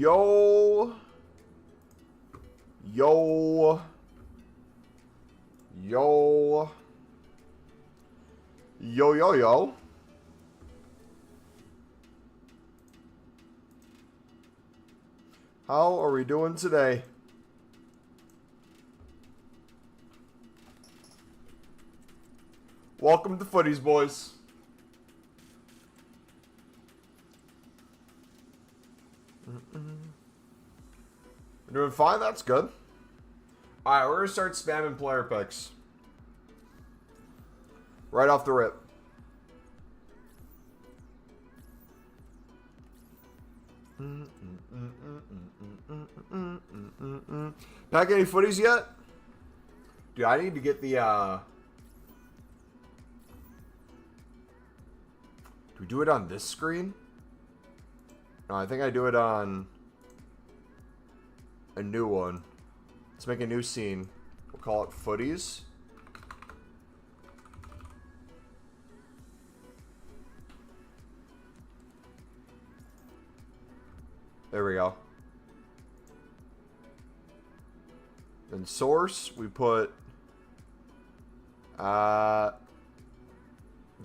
Yo. Yo. Yo. Yo, yo, yo. How are we doing today? Welcome to Footies, boys. We're doing fine, that's good. Alright, we're going to start spamming player picks. Right off the rip. Pack any footies yet? Dude, I need to get the, do we do it on this screen? No, I think I do it on a new one. Let's make a new scene. We'll call it Footies. There we go. Then source, we put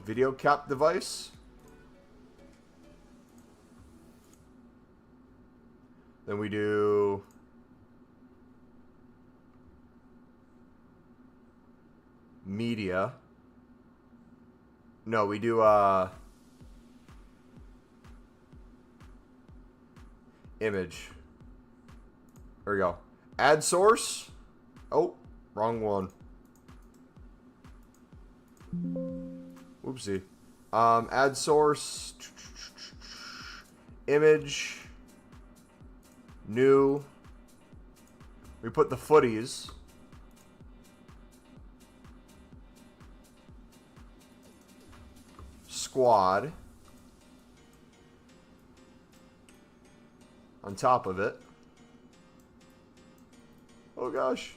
video cap device. Then we do media. No, we do image. There we go. Add source. Oh, wrong one. Whoopsie. Add source. Image. New. We put the footies. Squad. On top of it. Oh gosh.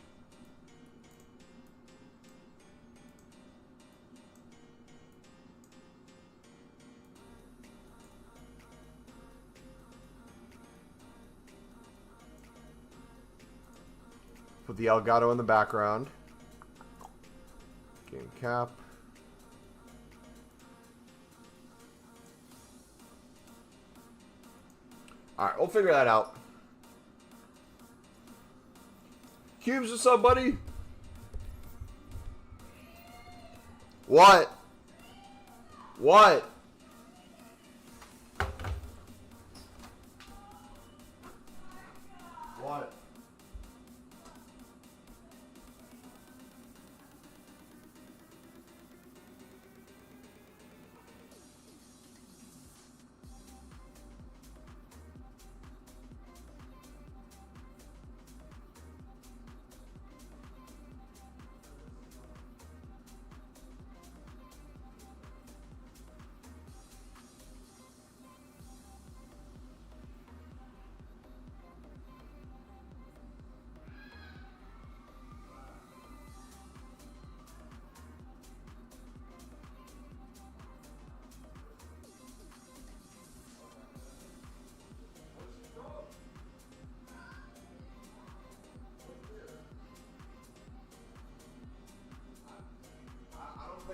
Put the Elgato in the background. Game cap. Alright, we'll figure that out. Cubes, what's up, buddy? What? What? What?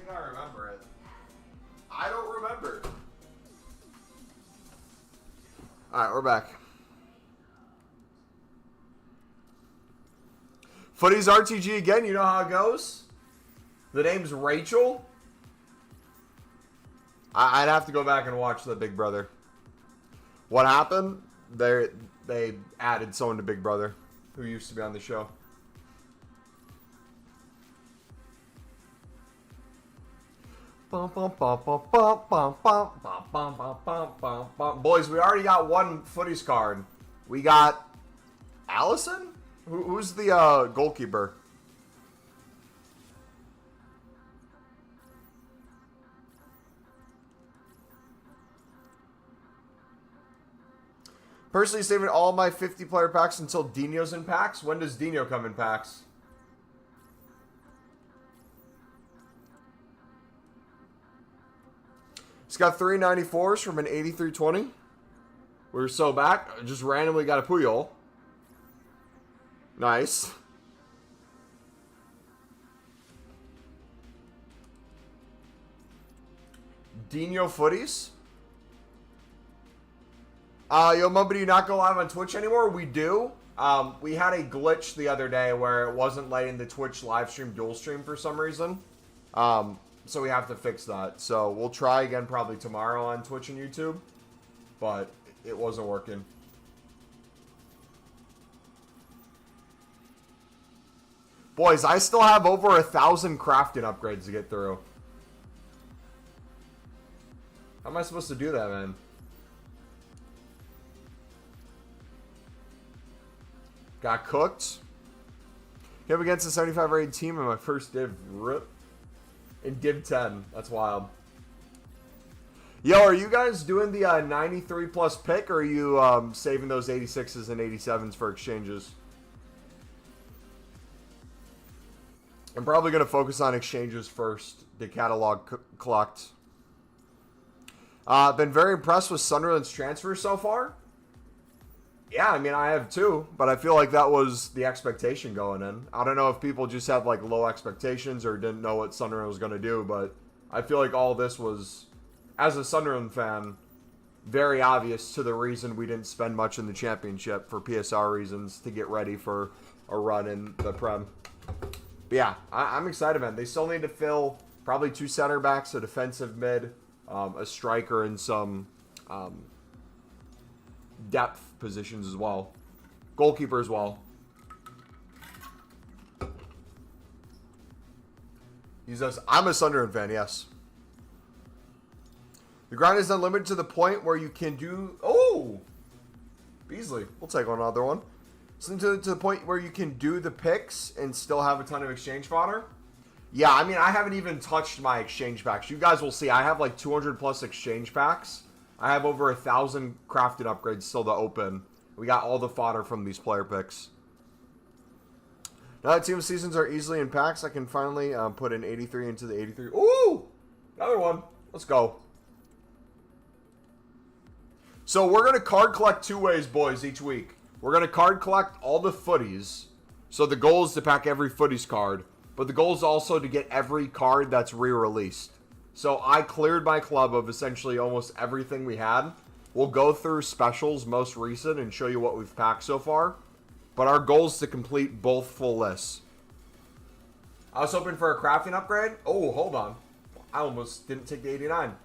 I remember it. I don't remember. Alright, we're back. Footies RTG again, you know how it goes? The name's Rachel. I'd have to go back and watch the Big Brother. What happened? They added someone to Big Brother who used to be on the show. Boys, we already got one footies card. We got Allison? Who's the goalkeeper? Personally saving all my 50-player packs until Dino's in packs. When does Dino come in packs? He's got 394s from an 8320. We're so back. Just randomly got a Puyol. Nice. Dino Footies. Yo, Mumbo, do you not go live on Twitch anymore? We do. We had a glitch the other day where it wasn't letting the Twitch live stream dual stream for some reason. So we have to fix that. So we'll try again probably tomorrow on Twitch and YouTube. But it wasn't working. Boys, I still have over 1,000 crafting upgrades to get through. How am I supposed to do that, man? Got cooked. Came against a 75 rated team in my first div. Rip. In div 10. That's wild. Yo, are you guys doing the 93 plus pick, or are you saving those 86s and 87s for exchanges? I'm probably going to focus on exchanges first to catalog collect. Been very impressed with Sunderland's transfer so far. Yeah, I mean, I have too, but I feel like that was the expectation going in. I don't know if people just had like low expectations or didn't know what Sunderland was going to do, but I feel like all this was, as a Sunderland fan, very obvious to the reason we didn't spend much in the championship for PSR reasons to get ready for a run in the Prem. But yeah, I'm excited, man. They still need to fill probably 2 center backs, a defensive mid, a striker, and some depth positions as well. Goalkeeper as well. I'm a Sunderland fan, yes. The grind is unlimited to the point where you can do... Oh! Beasley. We'll take another one. So to the point where you can do the picks and still have a ton of exchange fodder. Yeah, I mean, I haven't even touched my exchange packs. You guys will see. I have like 200 plus exchange packs. I have over 1,000 crafted upgrades still to open. We got all the fodder from these player picks. Now that team seasons are easily in packs, I can finally put an 83 into the 83. Ooh! Another one. Let's go. So we're going to card collect 2 ways, boys, each week. We're going to card collect all the footies. So the goal is to pack every footies card. But the goal is also to get every card that's re-released. So I cleared my club of essentially almost everything we had. We'll go through specials most recent and show you what we've packed so far. But our goal is to complete both full lists. I was hoping for a crafting upgrade. Oh, hold on. I almost didn't take the 89.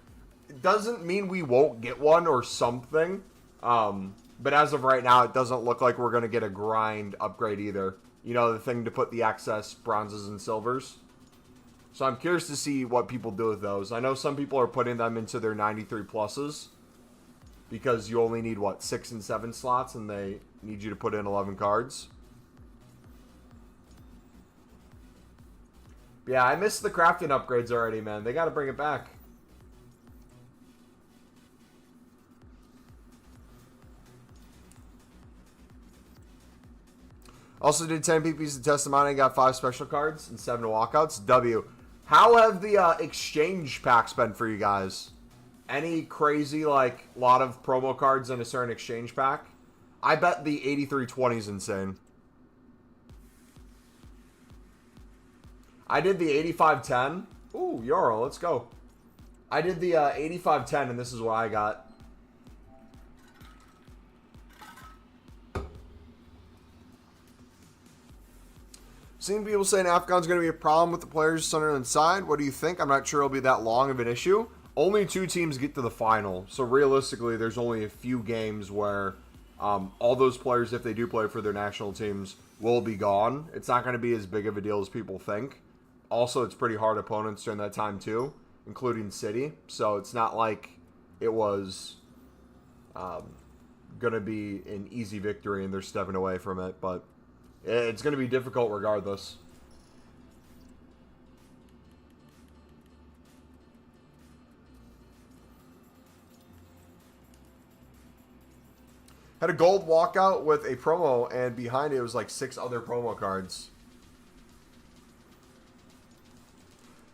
It doesn't mean we won't get one or something. But as of right now, it doesn't look like we're going to get a grind upgrade either. You know, the thing to put the excess bronzes and silvers. So I'm curious to see what people do with those. I know some people are putting them into their 93 pluses. Because you only need, what, 6 and 7 slots, and they need you to put in 11 cards. But yeah, I missed the crafting upgrades already, man. They got to bring it back. Also did 10 PPs to test them out and got 5 special cards and 7 walkouts. W. How have the exchange packs been for you guys? Any crazy, like, lot of promo cards in a certain exchange pack? I bet the 8320 is insane. I did the 8510. Ooh, Yoro, let's go. I did the 8510, and this is what I got. Seeing people saying Afghan's going to be a problem with the players Sunderland side. What do you think? I'm not sure it'll be that long of an issue. Only 2 teams get to the final. So realistically, there's only a few games where all those players, if they do play for their national teams, will be gone. It's not going to be as big of a deal as people think. Also, it's pretty hard opponents during that time too, including City. So it's not like it was going to be an easy victory and they're stepping away from it. But it's going to be difficult regardless. Had a gold walkout with a promo, and behind it was like 6 other promo cards.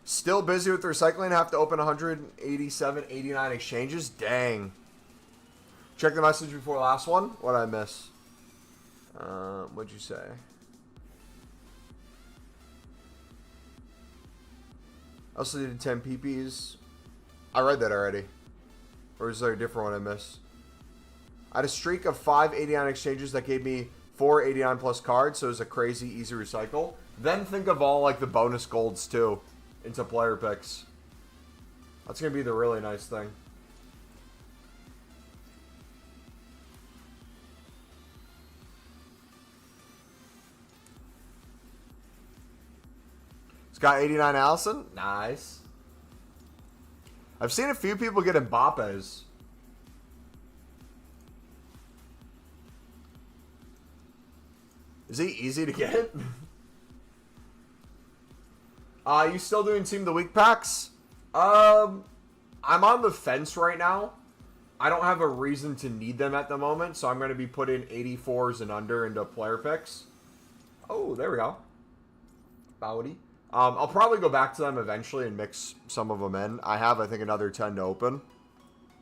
Still busy with recycling. Have to open 187, 89 exchanges. Dang. Check the message before last one. What did I miss? What'd you say? I also did 10 PPs. I read that already. Or is there a different one I missed? I had a streak of 5 89 exchanges that gave me 4 89 plus cards, so it was a crazy easy recycle. Then think of all like the bonus golds too into player picks. That's gonna be the really nice thing. It's got 89 Allison. Nice. I've seen a few people get Mbappe's. Is he easy to get? You still doing Team of the Week packs? I'm on the fence right now. I don't have a reason to need them at the moment, so I'm going to be putting 84s and under into player picks. Oh, there we go. Bowdy. I'll probably go back to them eventually and mix some of them in. I have, I think, another 10 to open.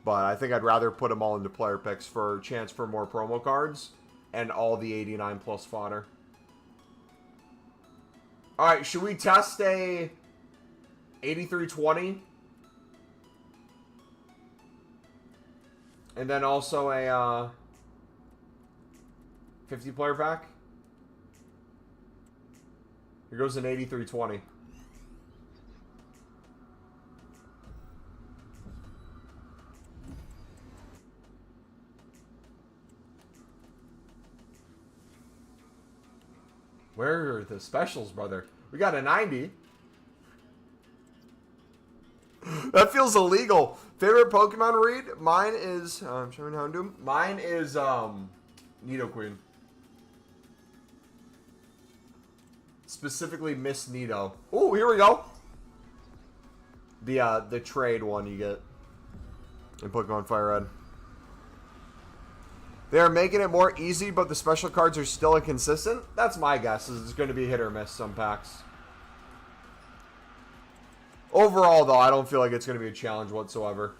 But I think I'd rather put them all into player picks for a chance for more promo cards and all the 89 plus fodder. Alright, should we test a 8320? And then also a 50 player pack? Here goes an 8320. Where are the specials, brother? We got a 90. That feels illegal. Favorite Pokemon read? Mine is I'm showing Houndoom. Mine is Nidoqueen. Specifically Miss Nido. Oh, here we go. The trade one you get in Pokemon Fire Red. They are making it more easy, but the special cards are still inconsistent. That's my guess. Is it's going to be hit or miss some packs. Overall, though, I don't feel like it's going to be a challenge whatsoever.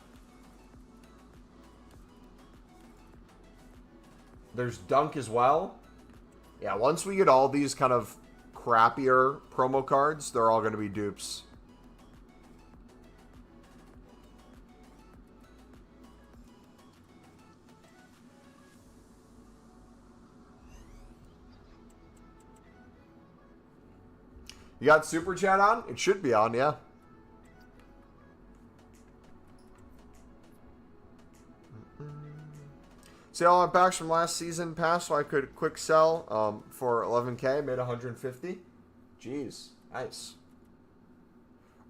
There's Dunk as well. Yeah, once we get all these kind of crappier promo cards, they're all going to be dupes. You got Super Chat on? It should be on, yeah. See all my packs from last season passed, so I could quick sell for 11K. Made 150. Jeez, nice.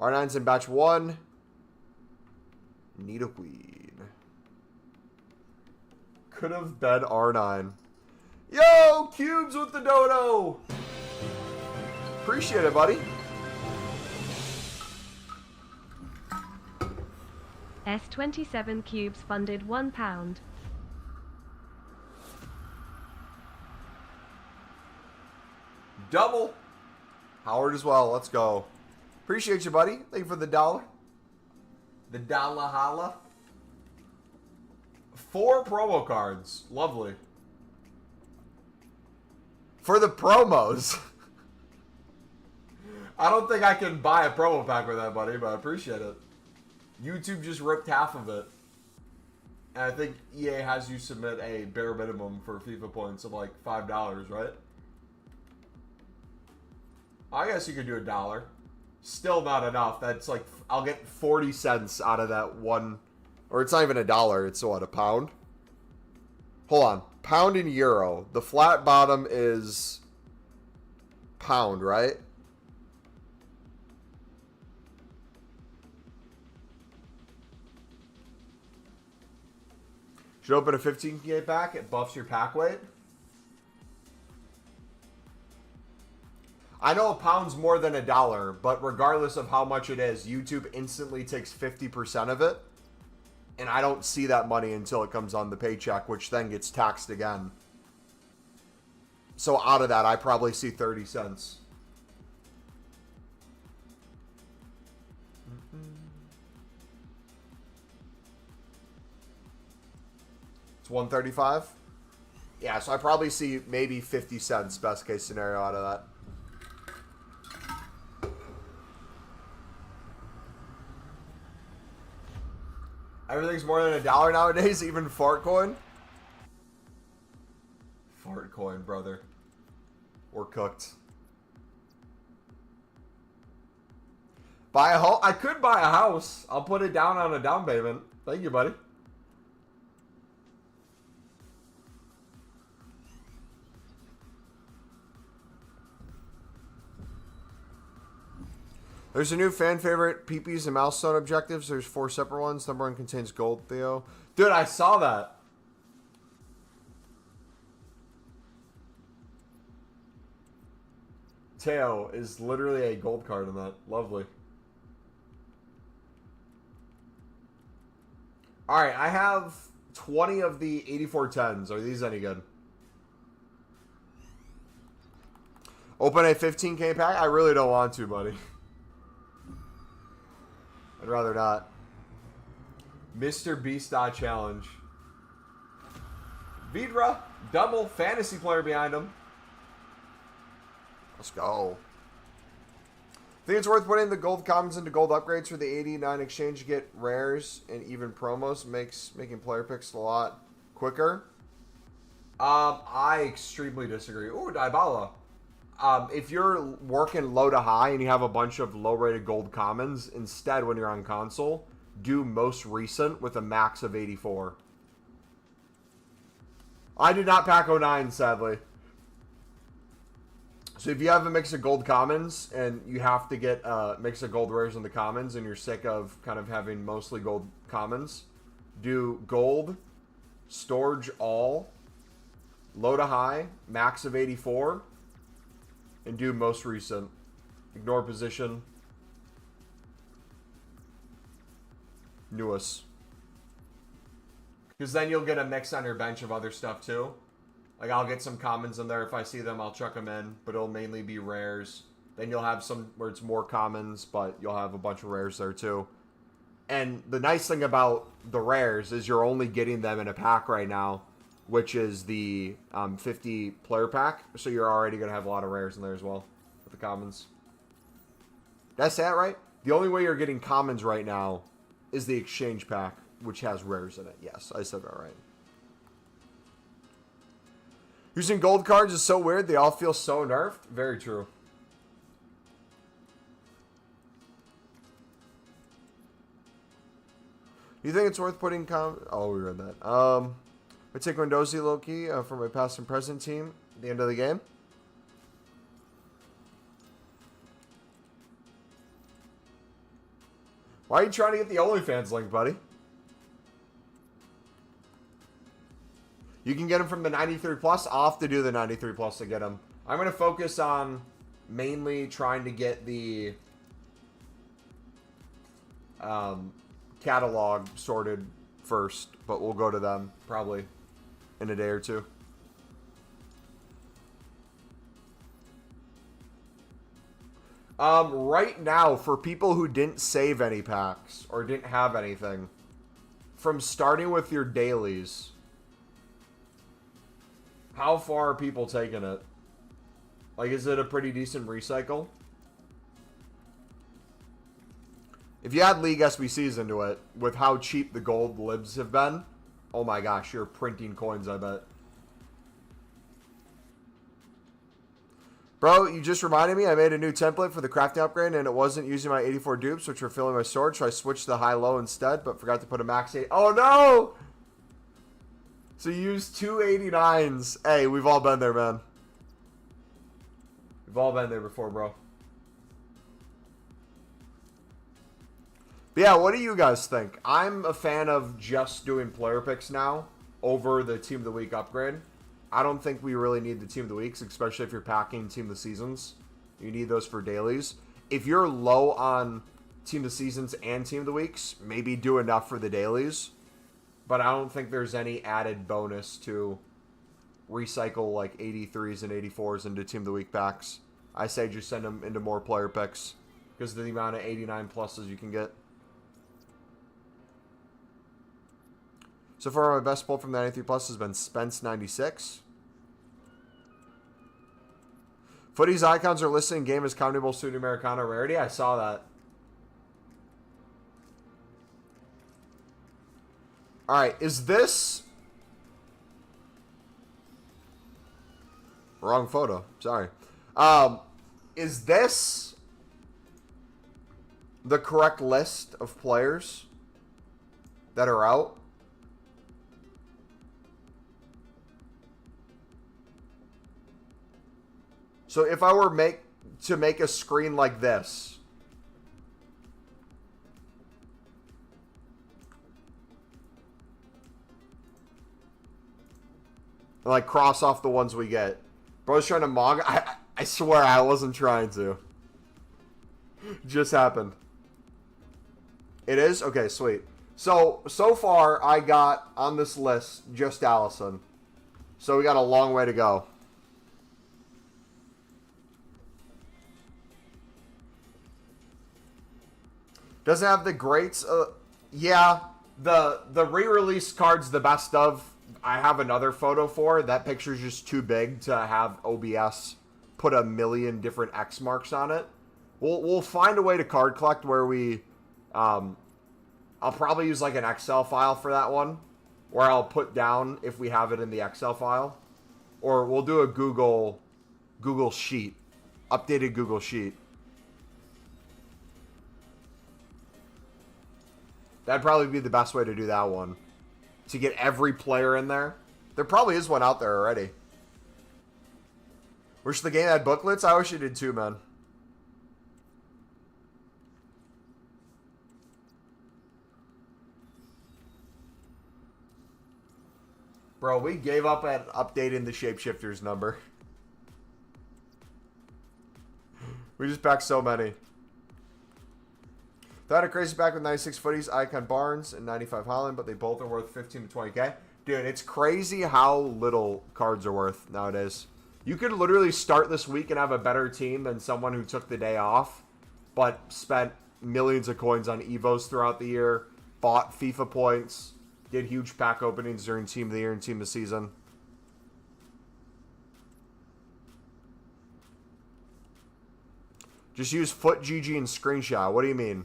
R9's in batch 1. Nidoqueen. Could have been R9. Yo, Cubes with the dodo. Appreciate it, buddy. S27 Cubes funded £1. Double. Howard as well. Let's go. Appreciate you, buddy. Thank you for the dollar. The dollar holla. 4 promo cards. Lovely. For the promos. I don't think I can buy a promo pack with that, buddy, but I appreciate it. YouTube just ripped half of it. And I think EA has you submit a bare minimum for FIFA points of like $5, right? I guess you could do $1. Still not enough. That's like, I'll get 40 cents out of that one. Or it's not even $1. It's what, a pound? Hold on. Pound and euro. The flat bottom is pound, right? Should open a 15K pack. It buffs your pack weight. I know a pound's more than $1, but regardless of how much it is, YouTube instantly takes 50% of it. And I don't see that money until it comes on the paycheck, which then gets taxed again. So out of that, I probably see 30 cents. It's 135. Yeah, so I probably see maybe 50 cents best case scenario out of that. Everything's more than $1 nowadays, even fart coin. Fart coin, brother. We're cooked. Buy a home. I could buy a house. I'll put it down on a down payment. Thank you, buddy. There's a new fan favorite, peepees and milestone objectives. There's 4 separate ones. Number 1 contains gold, Theo. Dude, I saw that. Teo is literally a gold card in that. Lovely. Alright, I have 20 of the 8410s. Are these any good? Open a 15k pack? I really don't want to, buddy. I'd rather not. Mr. Beast Challenge. Vidra, double fantasy player behind him. Let's go. Think it's worth putting the gold commons into gold upgrades for the 89 exchange to get rares and even promos. Making player picks a lot quicker. I extremely disagree. Ooh, Dybala. If you're working low to high and you have a bunch of low-rated gold commons, instead, when you're on console, do most recent with a max of 84. I did not pack 09, sadly. So if you have a mix of gold commons and you have to get a mix of gold rares in the commons and you're sick of kind of having mostly gold commons, do gold, storage all, low to high, max of 84, and do most recent. Ignore position. Newest. Because then you'll get a mix on your bench of other stuff too. Like, I'll get some commons in there. If I see them, I'll chuck them in. But it'll mainly be rares. Then you'll have some where it's more commons, but you'll have a bunch of rares there too. And the nice thing about the rares is you're only getting them in a pack right now, which is the 50 player pack. So you're already going to have a lot of rares in there as well with the commons. That's that, right? The only way you're getting commons right now is the exchange pack, which has rares in it. Yes, I said that right. Using gold cards is so weird. They all feel so nerfed. Very true. You think it's worth putting oh, we read that. I take Mendoza low-key for my past and present team at the end of the game. Why are you trying to get the OnlyFans link, buddy? You can get them from the 93 plus. I'll have to do the 93 plus to get them. I'm going to focus on mainly trying to get the catalog sorted first, but we'll go to them probably in a day or two. Right now, for people who didn't save any packs or didn't have anything, from starting with your dailies, how far are people taking it? Like, is it a pretty decent recycle? If you add League SBCs into it, with how cheap the gold libs have been, oh my gosh, you're printing coins, I bet. Bro, you just reminded me, I made a new template for the crafting upgrade, and it wasn't using my 84 dupes, which were filling my storage, so I switched to high-low instead, but forgot to put a max 8. Oh, no! So you use 289s. Hey, we've all been there, man. We've all been there before, bro. But yeah, what do you guys think? I'm a fan of just doing player picks now over the Team of the Week upgrade. I don't think we really need the Team of the Weeks, especially if you're packing Team of the Seasons. You need those for dailies. If you're low on Team of the Seasons and Team of the Weeks, maybe do enough for the dailies. But I don't think there's any added bonus to recycle like 83s and 84s into Team of the Week packs. I say just send them into more player picks because of the amount of 89 pluses you can get. So far, my best pull from the 93 plus has been Spence 96. Footies icons are listed in game as Comedy Bowl Student Americano rarity. I saw that. Alright, is this... Wrong photo. Sorry. Is this the correct list of players that are out? So if I were to make a screen like this... and like cross off the ones we get. Bro's trying to mong. I swear I wasn't trying to. Just happened. It is? Okay, sweet. So far I got on this list just Allison. So we got a long way to go. Doesn't have the greats. Yeah, the re-release card's the best of. I have another photo for. That picture's just too big to have OBS put a million different X marks on it. We'll find a way to card collect where we... I'll probably use like an Excel file for that one. Where I'll put down if we have it in the Excel file. Or we'll do a Google Sheet. Updated Google Sheet. That'd probably be the best way to do that one. To get every player in there. There probably is one out there already. Wish the game had booklets. I wish it did too, man. Bro, we gave up at updating the Shapeshifters number. We just packed so many. Thought a crazy pack with 96 footies, Icon Barnes, and 95 Holland, but they both are worth 15 to 20k. Dude, it's crazy how little cards are worth nowadays. You could literally start this week and have a better team than someone who took the day off, but spent millions of coins on Evos throughout the year, bought FIFA points, did huge pack openings during Team of the Year and Team of the Season. Just use FUTGG and screenshot. What do you mean?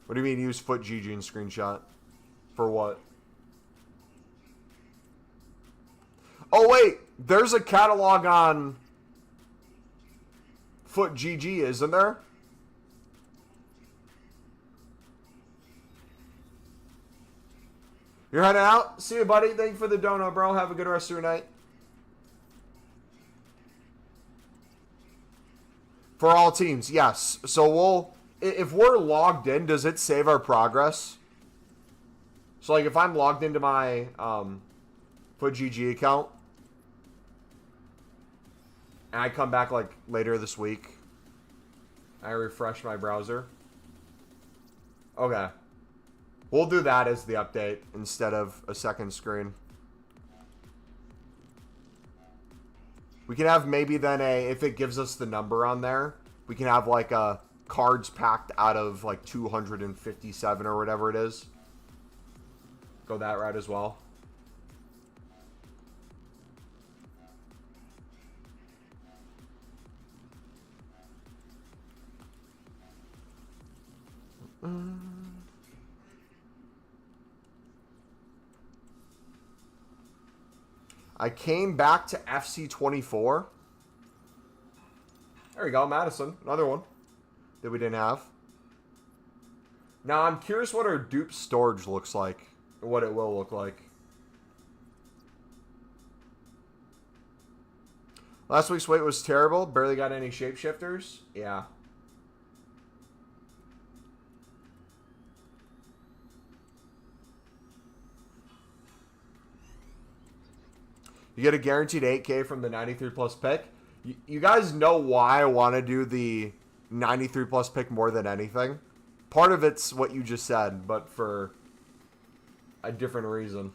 What do you mean use FUTGG and screenshot? For what? Oh wait, there's a catalog on FUTGG, isn't there? You're heading out? See you, buddy. Thank you for the dono, bro. Have a good rest of your night. For all teams, yes. So we'll... If we're logged in, does it save our progress? So, like, if I'm logged into my FUTGG account, and I come back, like, later this week, I refresh my browser. Okay. We'll do that as the update instead of a second screen. We can have maybe then if it gives us the number on there, we can have, like, a... cards packed out of like 257 or whatever it is. Go that route as well. I came back to FC24. There we go, Madison. Another one that we didn't have. Now, I'm curious what our dupe storage looks like. Or what it will look like. Last week's weight was terrible. Barely got any shapeshifters. Yeah. You get a guaranteed 8K from the 93 plus pick. You guys know why I want to do the 93 plus pick more than anything. Part of it's what you just said, but for a different reason.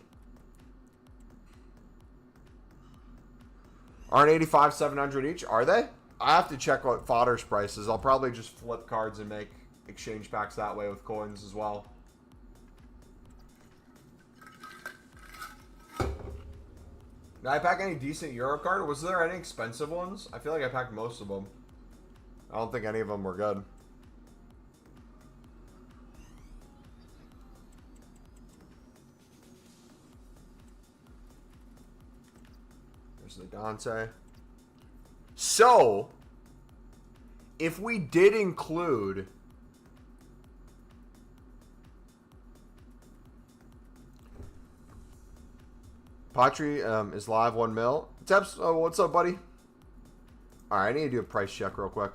Aren't 85 700 each? Are they? I have to check what fodder's price is. I'll probably just flip cards and make exchange packs that way with coins as well. Did I pack any decent Euro card? Was there any expensive ones? I feel like I packed most of them. I don't think any of them were good. There's the Dante. So, if we did include Patri is live 1 mil. Teps, what's up, buddy? Alright, I need to do a price check real quick.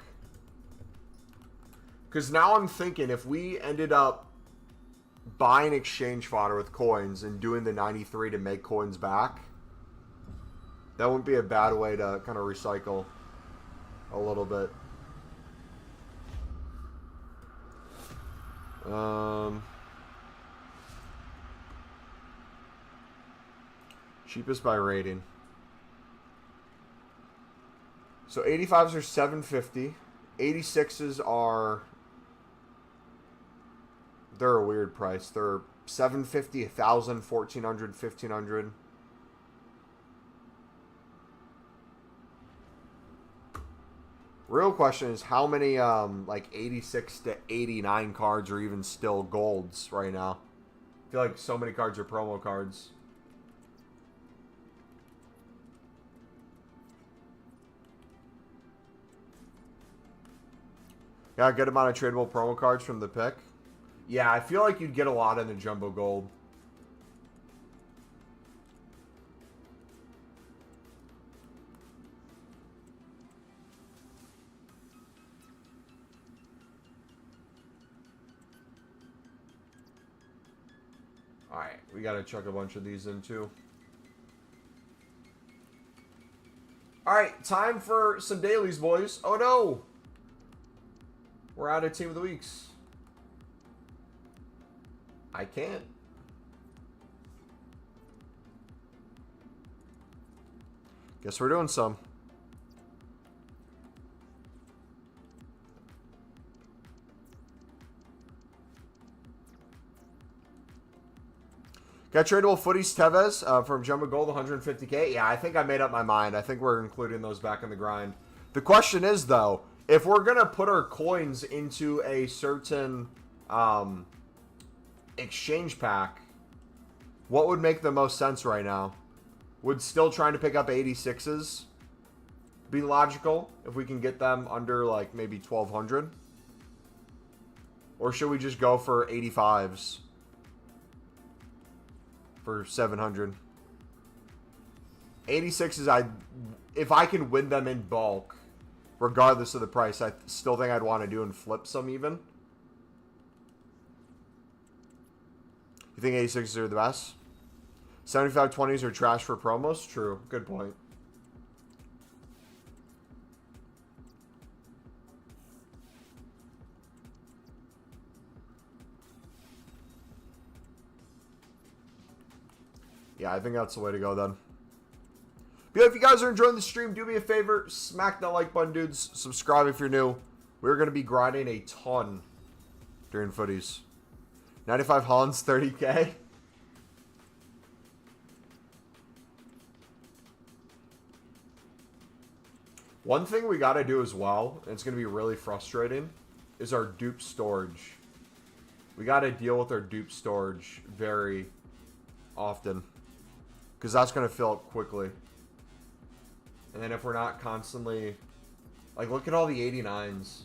Because now I'm thinking if we ended up buying exchange fodder with coins and doing the 93 to make coins back, that wouldn't be a bad way to kind of recycle a little bit. Cheapest by rating. So 85s are $750. 86s are... They're a weird price. They're $750, $1,000, $1,400, $1,500. Real question is how many like 86 to 89 cards are even still golds right now? I feel like so many cards are promo cards. Got a good amount of tradable promo cards from the pick. Yeah, I feel like you'd get a lot in the jumbo gold. Alright, we gotta chuck a bunch of these in too. Alright, time for some dailies, boys. Oh no! We're out of Team of the Weeks. I can't. Guess we're doing some. Got tradable footies Tevez from Jumbo Gold, 150K. Yeah, I think I made up my mind. I think we're including those back in the grind. The question is, though, if we're going to put our coins into a certain exchange pack, what would make the most sense right now? Would still trying to pick up 86s be logical if we can get them under, like, maybe 1,200? Or should we just go for 85s for 700? 86s, if I can win them in bulk, regardless of the price, I still think I'd want to do and flip some even. You think 86s are the best? 75-20s are trash for promos? True. Good point. Yeah, I think that's the way to go then. But yeah, if you guys are enjoying the stream, do me a favor, smack that like button, dudes. Subscribe if you're new. We're going to be grinding a ton during footies. 95 Holland's 30K. One thing we got to do as well, and it's going to be really frustrating, is our dupe storage. We got to deal with our dupe storage very often, because that's going to fill up quickly. And then if we're not constantly... Like, look at all the 89s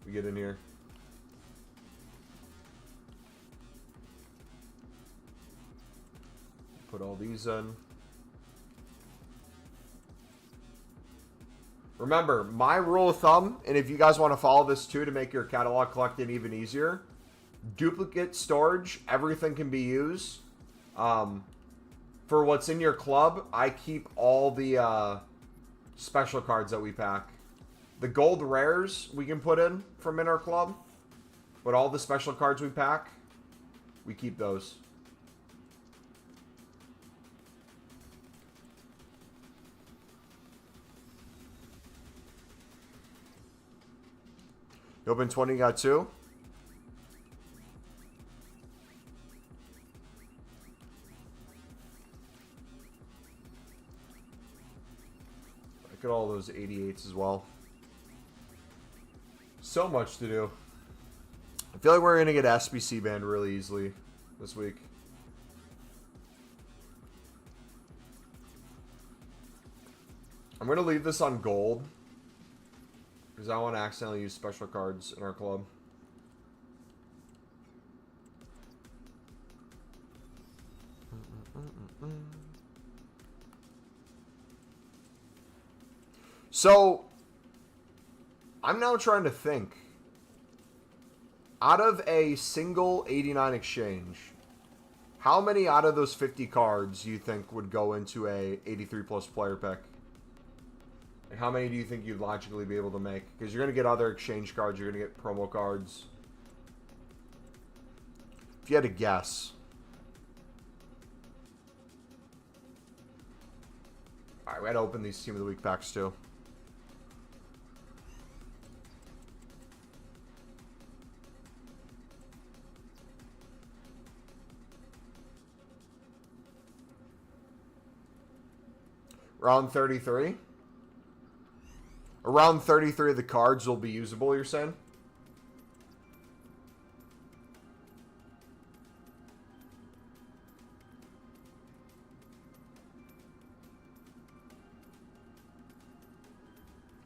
we get in here. Put all these in. Remember, my rule of thumb, and if you guys want to follow this too to make your catalog collecting even easier, duplicate storage, everything can be used. For what's in your club, I keep all the special cards that we pack. The gold rares we can put in from in our club, but all the special cards we pack, we keep those. You open 20, got 2. Look at all those 88s as well. So much to do. I feel like we're going to get SBC banned really easily this week. I'm going to leave this on gold because I want to accidentally use special cards in our club. So, I'm now trying to think. Out of a single 89 exchange, how many out of those 50 cards do you think would go into a 83 plus player pick? Like how many do you think you'd logically be able to make? Because you're going to get other exchange cards, you're going to get promo cards. If you had to guess. Alright, we had to open these Team of the Week packs too. Round 33. Around 33 of the cards will be usable, you're saying?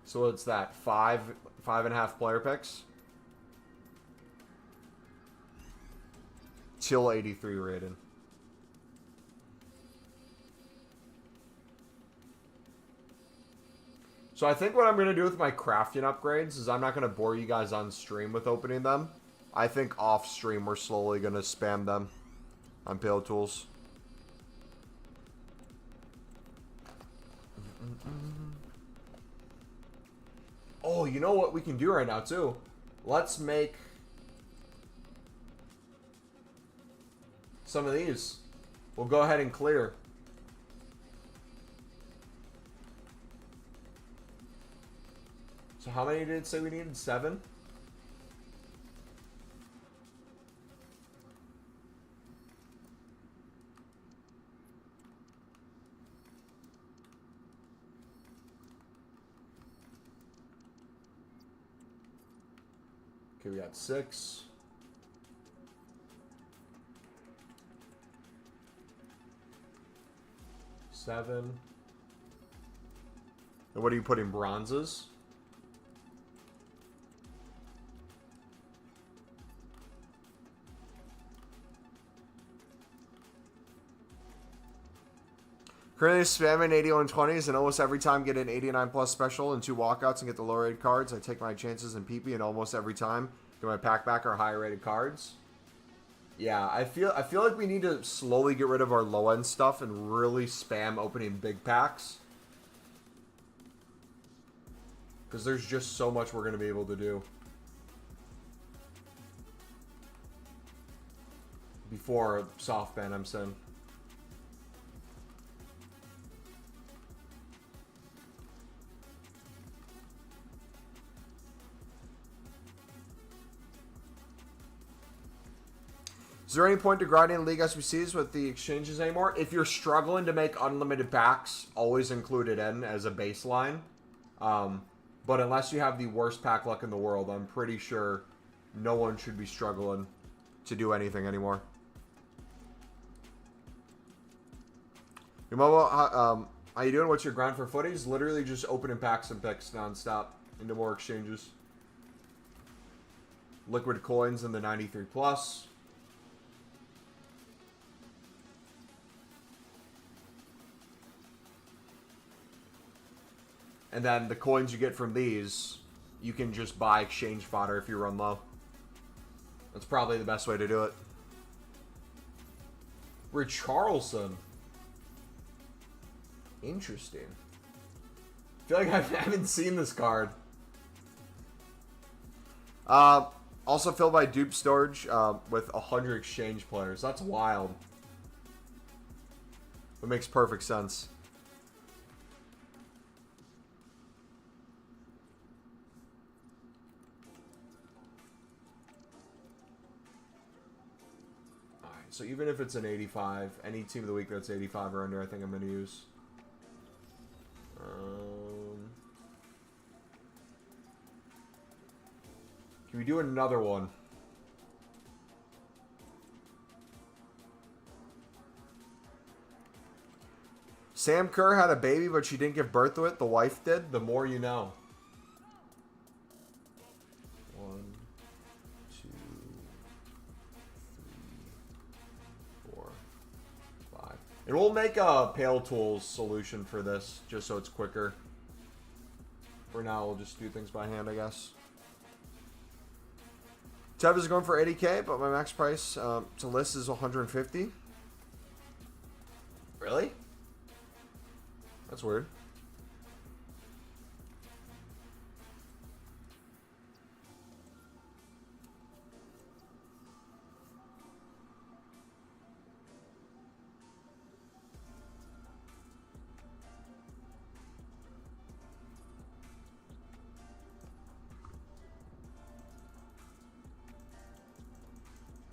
So what's that? 5.5 player picks? Till 83 rated. So I think what I'm going to do with my crafting upgrades is I'm not going to bore you guys on stream with opening them. I think off stream we're slowly going to spam them on Pale Tools. Oh, you know what we can do right now too? Let's make some of these. We'll go ahead and clear. So how many did it say we needed? 7? Okay, we got 6. Seven. And what do you put in bronzes? Currently spamming 8120s and almost every time get an 89 plus special and 2 walkouts and get the low rated cards. I take my chances in PP and almost every time get my pack back or higher rated cards. Yeah, I feel like we need to slowly get rid of our low end stuff and really spam opening big packs. Because there's just so much we're going to be able to do. Before soft ban, I'm saying. Is there any point to grinding League SBCs with the exchanges anymore? If you're struggling to make unlimited packs, always include it in as a baseline. But unless you have the worst pack luck in the world, I'm pretty sure no one should be struggling to do anything anymore. Hey, Momo, how you doing? What's your grind for footies? Literally just opening packs and picks nonstop into more exchanges. Liquid coins in the 93 plus. And then the coins you get from these, you can just buy exchange fodder if you run low. That's probably the best way to do it. Richarlison. Interesting. I feel like I haven't seen this card. Also filled by dupe storage with 100 exchange players. That's wild. That makes perfect sense. So even if it's an 85, any team of the week that's 85 or under, I think I'm going to use. Can we do another one? Sam Kerr had a baby, but she didn't give birth to it. The wife did. The more you know. 1, 2, 3, 4, 5. And we'll make a Pale Tools solution for this, just so it's quicker. For now, we'll just do things by hand, I guess. Tev is going for 80K, but my max price to list is 150. Really? That's weird.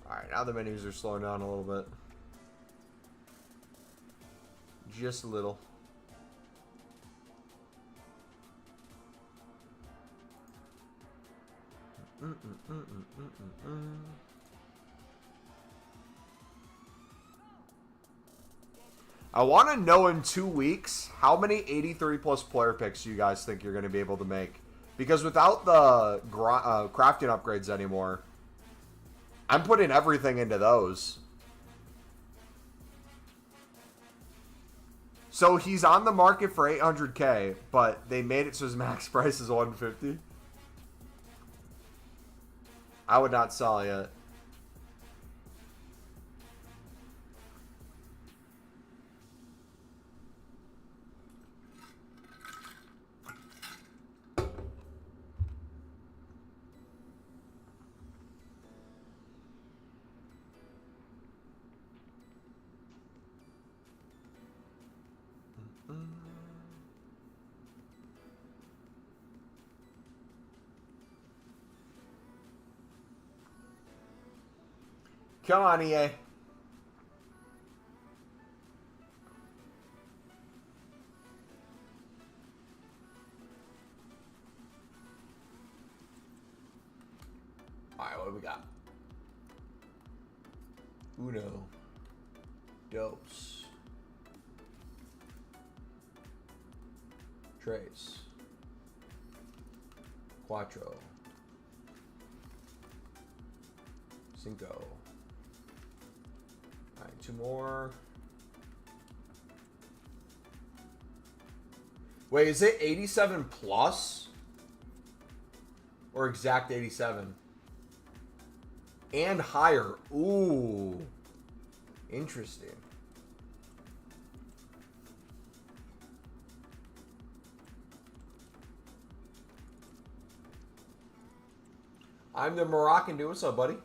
Alright, now the menus are slowing down a little bit. Just a little. I want to know in 2 weeks how many 83 plus player picks you guys think you're going to be able to make. Because without the crafting upgrades anymore, I'm putting everything into those. So he's on the market for 800K, but they made it so his max price is 150. I would not sell yet. Come on, EA. Alright, what do we got? Uno. Dos. Tres. Cuatro. Cinco. Alright, 2 more. Wait, is it 87 plus? Or exact 87? And higher. Ooh. Interesting. I'm the Moroccan dude. What's up, buddy?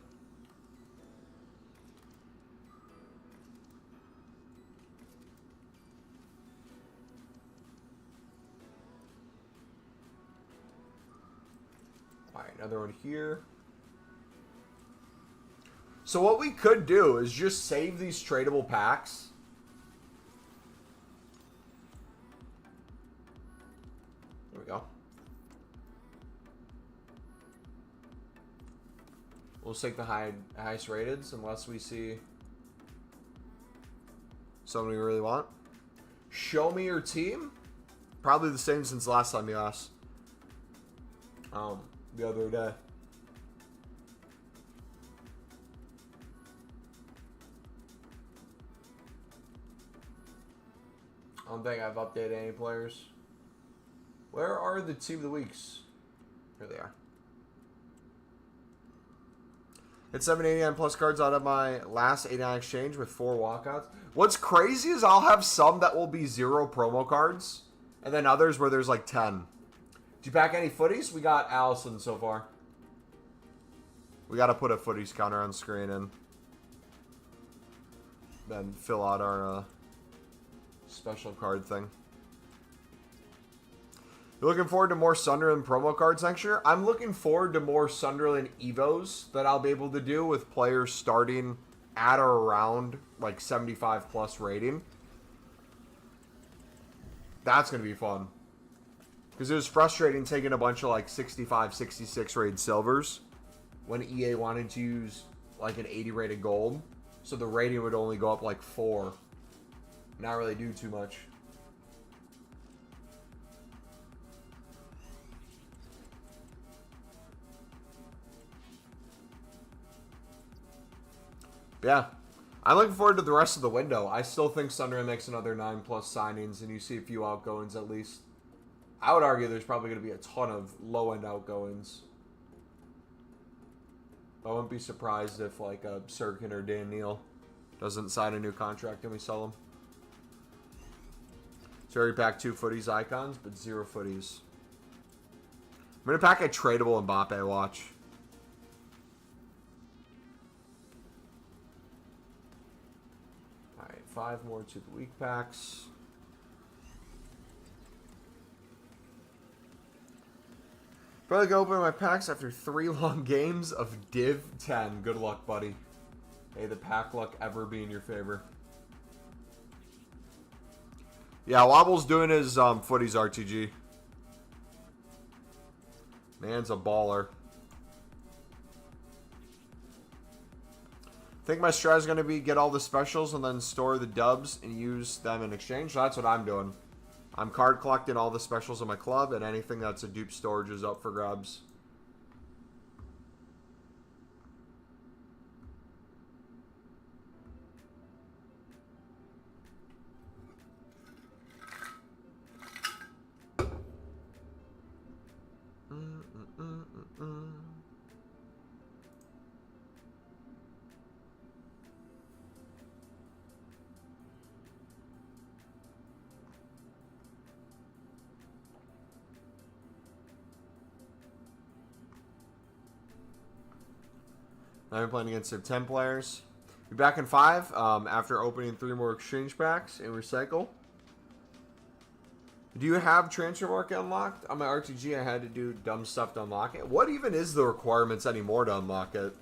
Another one here. So what we could do is just save these tradable packs. There we go. We'll take the highest rateds unless we see someone we really want. Show me your team. Probably the same since last time you asked. The other day. I don't think I've updated any players. Where are the team of the weeks? Here they are. It's 789 plus cards out of my last 89 exchange with 4 walkouts. What's crazy is I'll have some that will be 0 promo cards, and then others where there's like 10. Do you pack any footies? We got Allison so far. We got to put a footies counter on screen and then fill out our special card thing. You're looking forward to more Sunderland promo cards next year? I'm looking forward to more Sunderland Evos that I'll be able to do with players starting at or around like 75 plus rating. That's going to be fun. Because it was frustrating taking a bunch of like 65, 66 rated silvers when EA wanted to use like an 80 rated gold. So the rating would only go up like 4. Not really do too much. But yeah. I'm looking forward to the rest of the window. I still think Sunderland makes another 9+ signings and you see a few outgoings at least. I would argue there's probably going to be a ton of low-end outgoings. I wouldn't be surprised if like a Sirkin or Dan Neal doesn't sign a new contract and we sell him. So we pack 2 footies icons, but 0 footies. I'm going to pack a tradable Mbappe watch. Alright, 5 more to the week packs. Probably gonna open my packs after 3 long games of Div 10. Good luck, buddy. May the pack luck ever be in your favor. Yeah, Wobble's doing his footies RTG. Man's a baller. I think my strat is going to be get all the specials and then store the dubs and use them in exchange. So that's what I'm doing. I'm card collecting all the specials in my club, and anything that's a dupe storage is up for grabs. Now I'm playing against their 10 players. Be back in 5 after opening 3 more exchange packs and recycle. Do you have transfer market unlocked? On my RTG, I had to do dumb stuff to unlock it. What even is the requirements anymore to unlock it?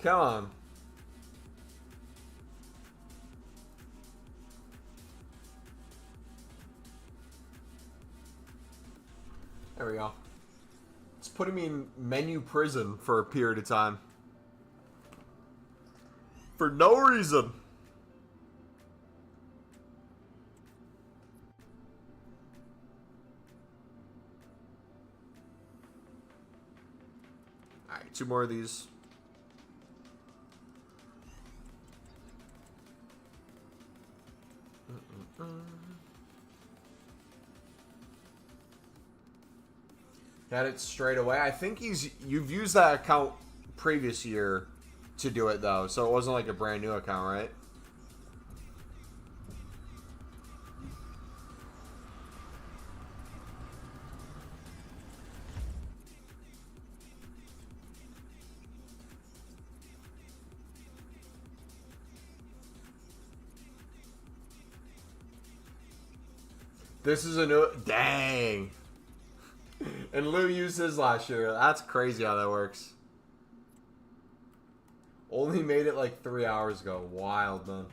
Come on. There we go. It's putting me in menu prison for a period of time. For no reason. Alright, 2 more of these. Got it straight away. I think you've used that account previous year to do it though, so it wasn't like a brand new account, right? This is a new... Dang! And Lou used his last year. That's crazy how that works. Only made it like 3 hours ago. Wild, man.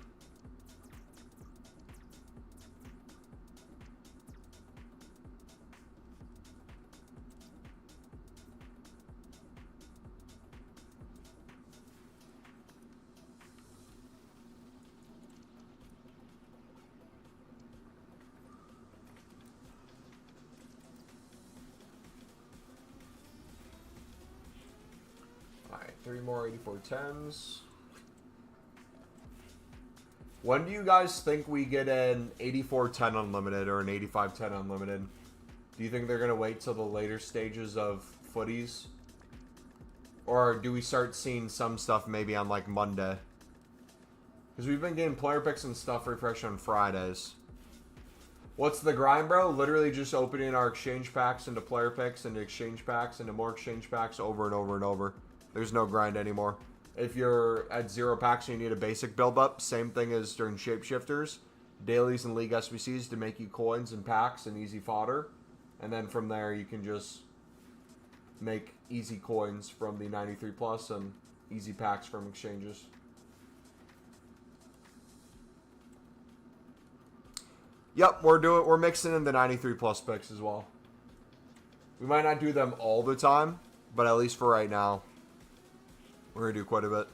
Alright, 3 more 8410s. When do you guys think we get an 8410 unlimited or an 8510 unlimited? Do you think they're going to wait till the later stages of footies? Or do we start seeing some stuff maybe on like Monday? Because we've been getting player picks and stuff refreshed on Fridays. What's the grind, bro? Literally just opening our exchange packs into player picks, into exchange packs, into more exchange packs over and over and over. There's no grind anymore. If you're at 0 packs and you need a basic build-up, same thing as during Shapeshifters. Dailies and League SBCs to make you coins and packs and easy fodder. And then from there, you can just make easy coins from the 93 plus and easy packs from exchanges. Yep, we're mixing in the 93 plus picks as well. We might not do them all the time, but at least for right now, we're gonna do quite a bit.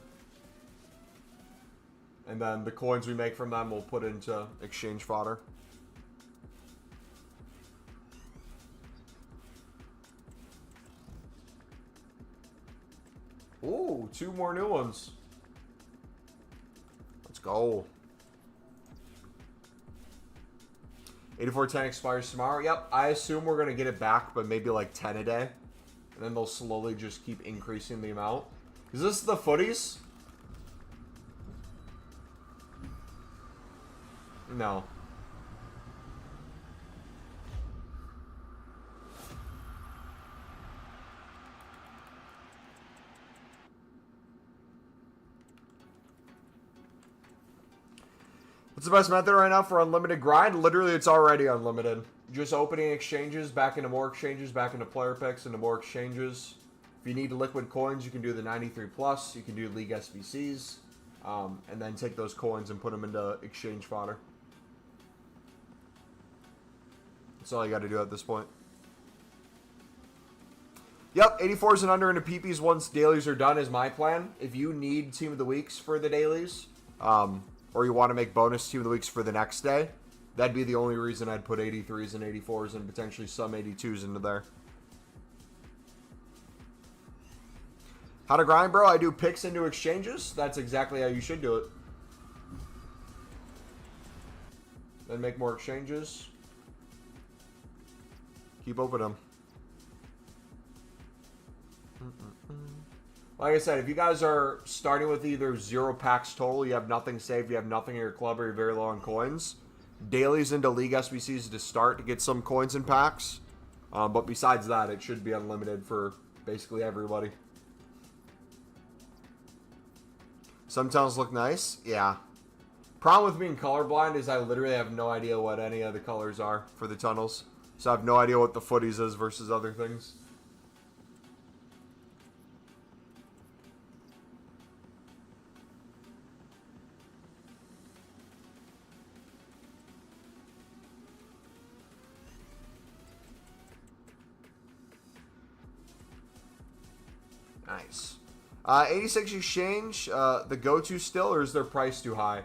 And then the coins we make from them we'll put into exchange fodder. Ooh, 2 more new ones. Let's go. 8410 expires tomorrow. Yep, I assume we're going to get it back, but maybe like 10 a day. And then they'll slowly just keep increasing the amount. Is this the footies? No. What's the best method right now for unlimited grind? Literally, it's already unlimited. Just opening exchanges, back into more exchanges, back into player picks, into more exchanges. If you need liquid coins, you can do the 93 plus. You can do League SBCs. And then take those coins and put them into exchange fodder. That's all you got to do at this point. Yep, 84s and under into PPs once dailies are done is my plan. If you need Team of the Weeks for the dailies, or you want to make bonus Team of the Weeks for the next day, that'd be the only reason I'd put 83s and 84s and potentially some 82s into there. How to grind, bro? I do picks into exchanges. That's exactly how you should do it. Then make more exchanges. Keep opening them. Like I said, if you guys are starting with either 0 packs total, you have nothing saved, you have nothing in your club, or you're very low on coins, dailies into League SBCs to start to get some coins and packs. But besides that, it should be unlimited for basically everybody. Some tunnels look nice. Yeah. Problem with being colorblind is I literally have no idea what any of the colors are for the tunnels. So I have no idea what the footies is versus other things. Nice. 86 exchange, the go-to still, or is their price too high?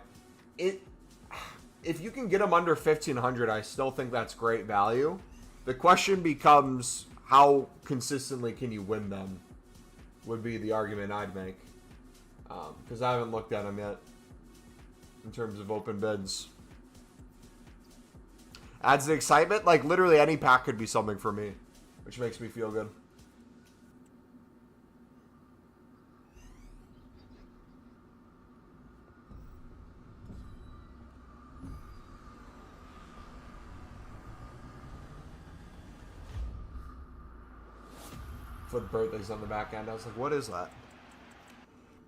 If you can get them under 1,500, I still think that's great value. The question becomes, how consistently can you win them? Would be the argument I'd make. Because I haven't looked at them yet in terms of open bids. Adds the excitement. Like, literally any pack could be something for me, which makes me feel good. Foot birthdays on the back end. I was like, what is that?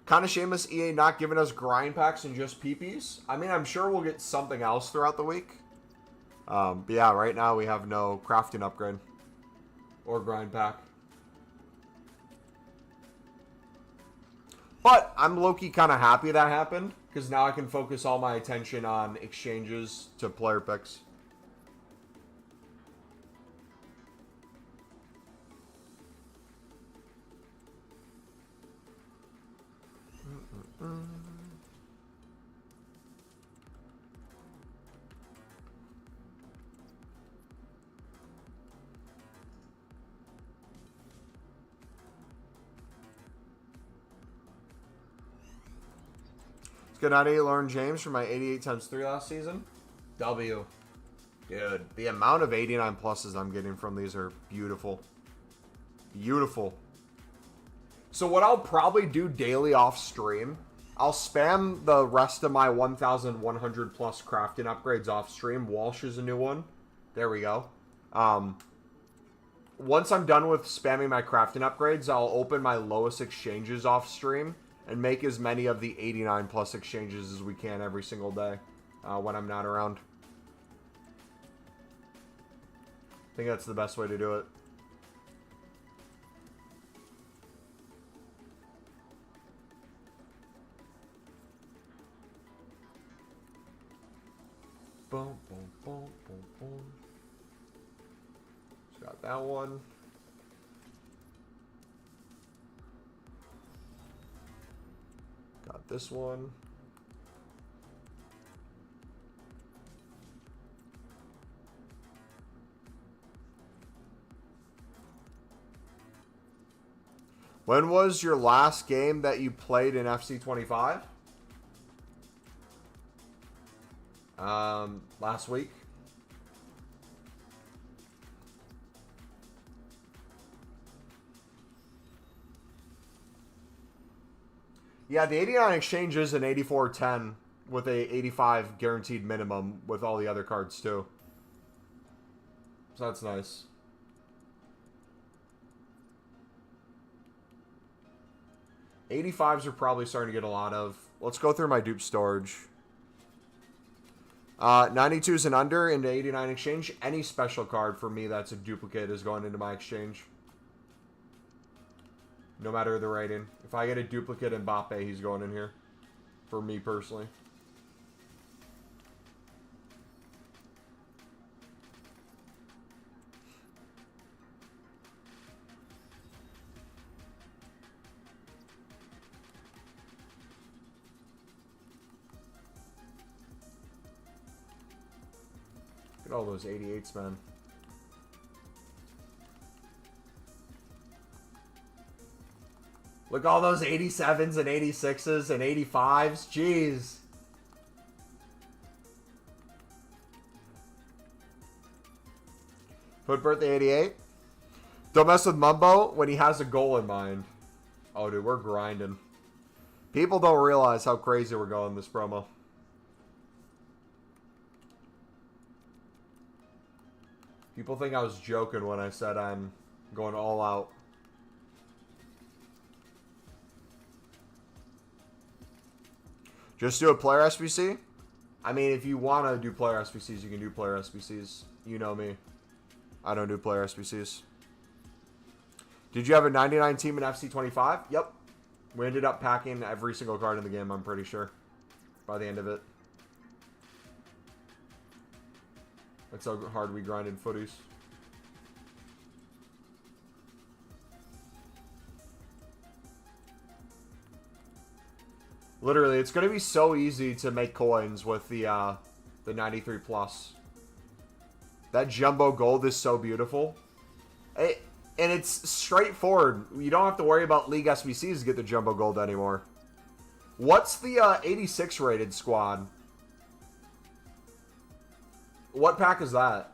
Kind of shameless EA not giving us grind packs and just PPs. I mean, I'm sure we'll get something else throughout the week. But yeah, right now we have no crafting upgrade or grind pack. But I'm low-key kind of happy that happened, because now I can focus all my attention on exchanges to player picks. Good 98 Lauren James for my 88 times 3 last season. W. Dude, the amount of 89 pluses I'm getting from these are beautiful. Beautiful. So what I'll probably do daily off stream, I'll spam the rest of my 1,100 plus crafting upgrades off stream. Walsh is a new one. There we go. Once I'm done with spamming my crafting upgrades, I'll open my lowest exchanges off stream and make as many of the 89 plus exchanges as we can every single day when I'm not around. I think that's the best way to do it. Boom, boom, boom, boom, boom. Just got that one. Got this one. When was your last game that you played in FC25? Last week. Yeah, the 89 exchange is an 84.10 with a 85 guaranteed minimum with all the other cards too. So that's nice. $85s are probably starting to get a lot of. Let's go through my dupe storage. 92s and under into 89 exchange. Any special card for me that's a duplicate is going into my exchange. No matter the rating. If I get a duplicate Mbappe, he's going in here. For me personally. Look at all those 88s, man. Look at all those 87s and 86s and 85s. Jeez. Foot birthday 88. Don't mess with Mumbo when he has a goal in mind. Oh, dude, we're grinding. People don't realize how crazy we're going this promo. People think I was joking when I said I'm going all out. Just do a player SBC? I mean, if you want to do player SBCs, you can do player SBCs. You know me. I don't do player SBCs. Did you have a 99 team in FC25? Yep. We ended up packing every single card in the game, I'm pretty sure. By the end of it. That's how hard we grinded footies. Literally, it's going to be so easy to make coins with the 93 plus. That jumbo gold is so beautiful. And it's straightforward. You don't have to worry about League SBCs to get the jumbo gold anymore. What's the 86 rated squad? What pack is that?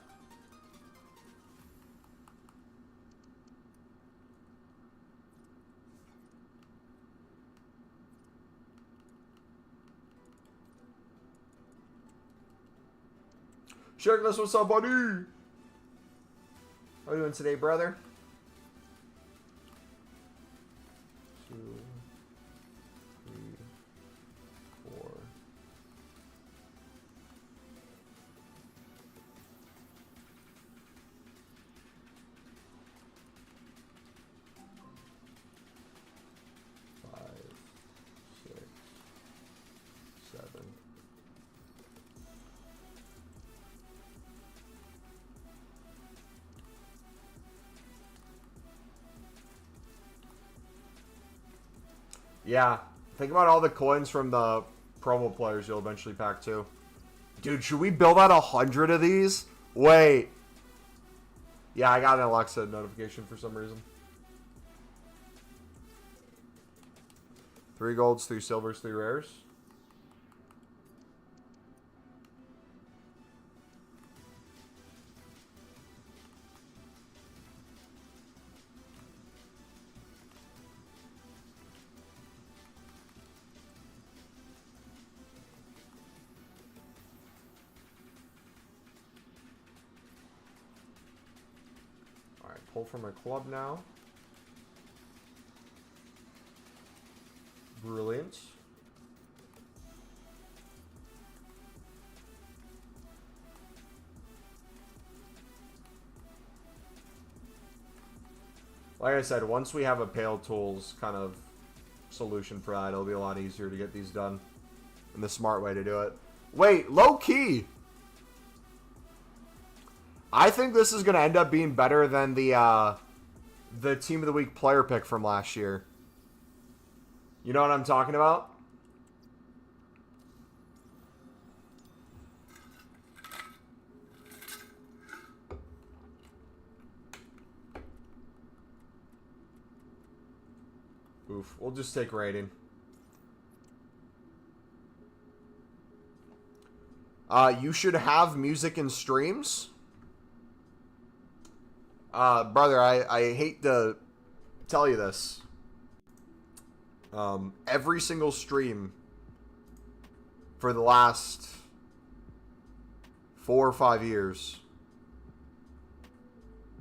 Shirtless, what's up, buddy? How you doing today, brother? 2, 3, 4. Yeah, think about all the coins from the promo players you'll eventually pack too. Dude, should we build out 100 of these? Wait. Yeah, I got an Alexa notification for some reason. 3 golds, 3 silvers, 3 rares. pull from my club now. Brilliant. Like I said, once we have a Pale Tools kind of solution for that, it'll be a lot easier to get these done. And the smart way to do it. Wait, low key. I think this is going to end up being better than the Team of the Week player pick from last year. You know what I'm talking about? Oof, we'll just take rating. You should have music and streams. Brother, I hate to tell you this. Every single stream for the last 4 or 5 years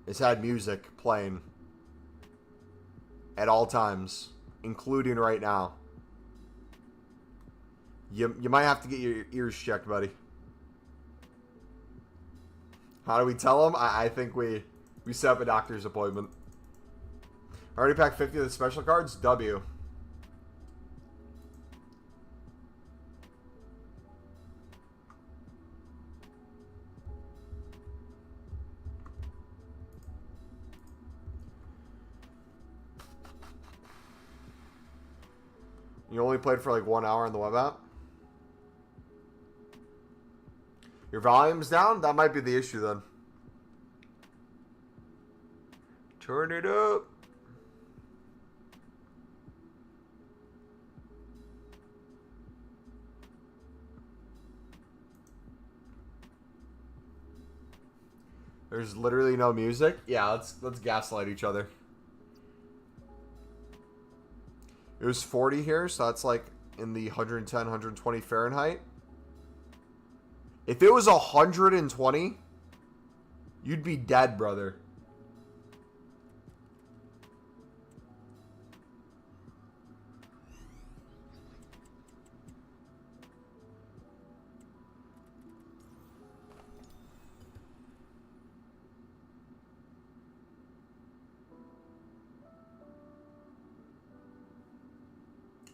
has had music playing at all times, including right now. You might have to get your ears checked, buddy. How do we tell them? I think we set up a doctor's appointment. Already packed 50 of the special cards? W. You only played for like 1 hour on the web app? Your volume's down? That might be the issue then. Turn it up. There's literally no music? Yeah, let's gaslight each other. It was 40 here, so that's like in the 110, 120 Fahrenheit. If it was 120, you'd be dead, brother.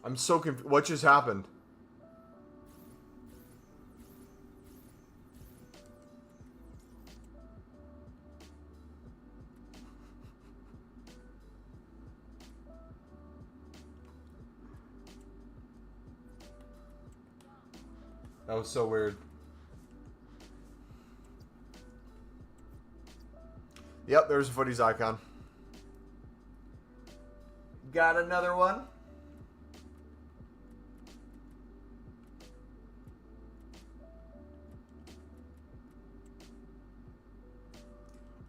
I'm so confused. What just happened? That was so weird. Yep, there's a Footies icon. Got another one.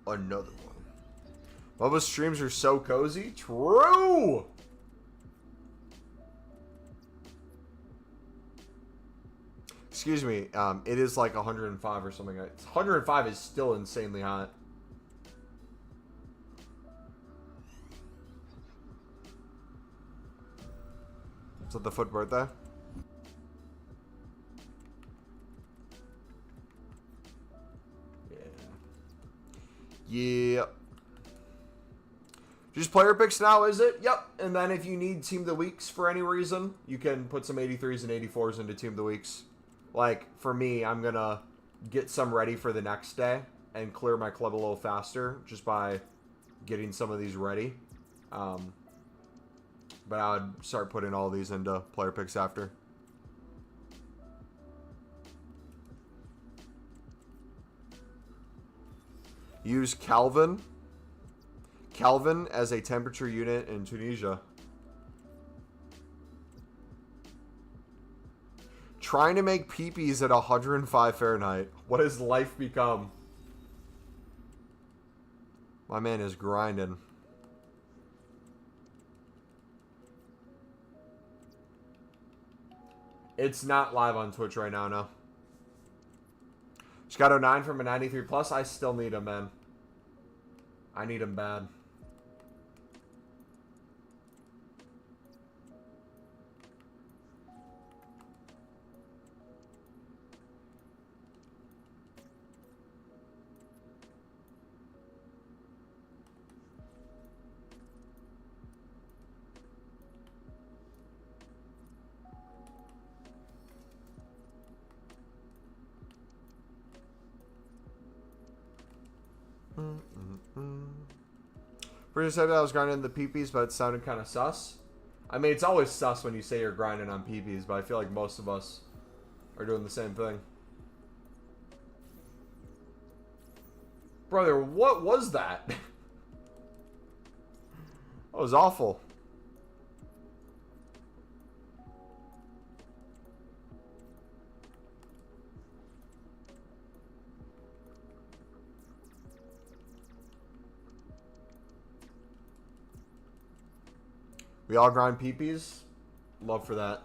Another one. Bubba's streams are so cozy. True! Excuse me, it is like 105 or something. 105 is still insanely hot. Is that the Foot birthday? Yeah. Just player picks now, is it? Yep. And then if you need Team of the Weeks for any reason, you can put some 83s and 84s into Team of the Weeks. Like, for me, I'm going to get some ready for the next day and clear my club a little faster just by getting some of these ready. But I would start putting all these into player picks after. Use Kelvin as a temperature unit in Tunisia. Trying to make peepees at 105 Fahrenheit. What has life become? My man is grinding. It's not live on Twitch right now, no. Scott 09 from a 93 plus. I still need him, man. I need them bad. First said I was grinding the peepees, but it sounded kind of sus. I mean, it's always sus when you say you're grinding on peepees, but I feel like most of us are doing the same thing. Brother, what was that? That was awful. We all grind peepees. Love for that.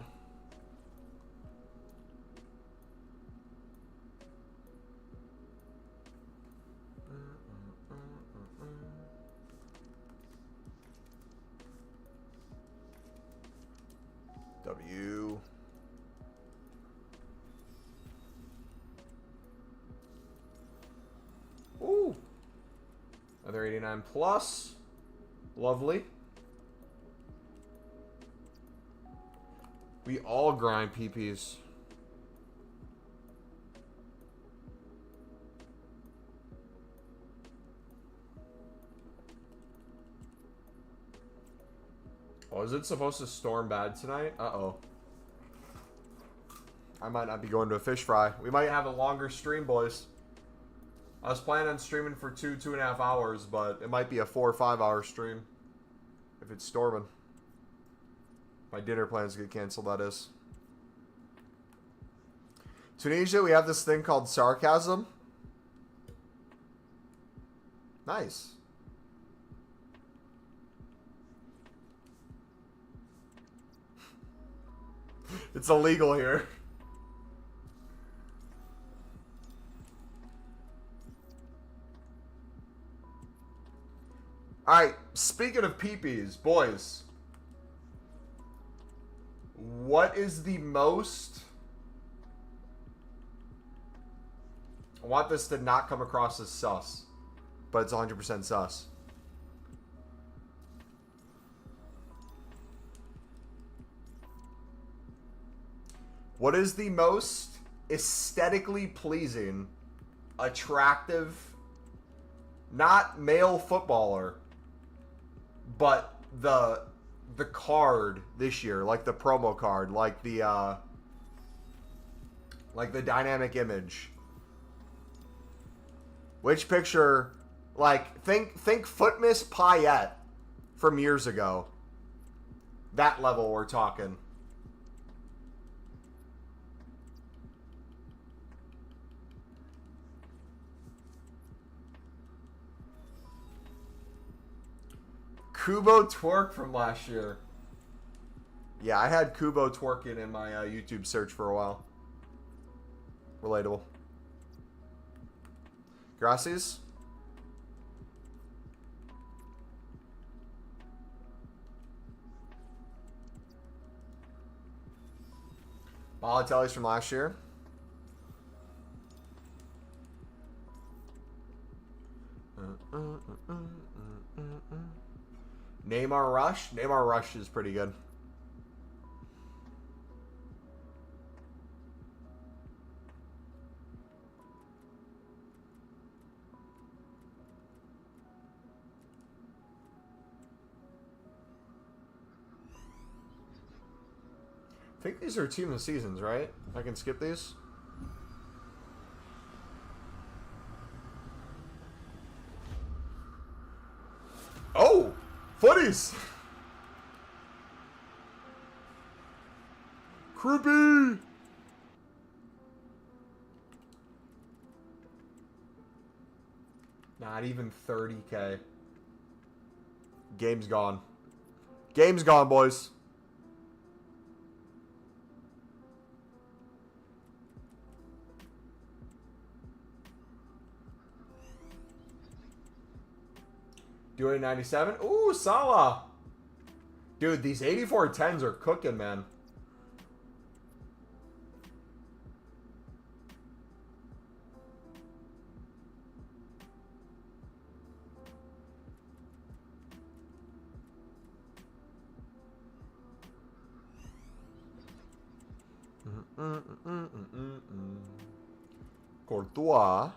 W. Ooh. Another 89 plus. Lovely. We all grind PPs. Oh, is it supposed to storm bad tonight? Uh-oh. I might not be going to a fish fry. We might have a longer stream, boys. I was planning on streaming for 2.5 hours, but it might be a 4 or 5 hour stream if it's storming. My dinner plans get canceled, that is. Tunisia, we have this thing called sarcasm. Nice. It's illegal here. Alright, speaking of peepees, boys. What is the most... I want this to not come across as sus, but it's 100% sus. What is the most aesthetically pleasing, attractive, not male footballer, but the card this year, like the promo card, like the dynamic image? Which picture, like, think FUTTIES Payet from years ago. That level we're talking. Kubo twerk from last year. Yeah, I had Kubo twerking in my YouTube search for a while. Relatable. Gracias. Balotelli's from last year. Neymar Rush. Neymar Rush is pretty good. I think these are team of seasons, right? I can skip these. Oh! Footies! Creepy! Not even 30K. Game's gone. Game's gone, boys. Do a 97. Ooh, Salah. Dude, these 84 10s are cooking, man. Courtois.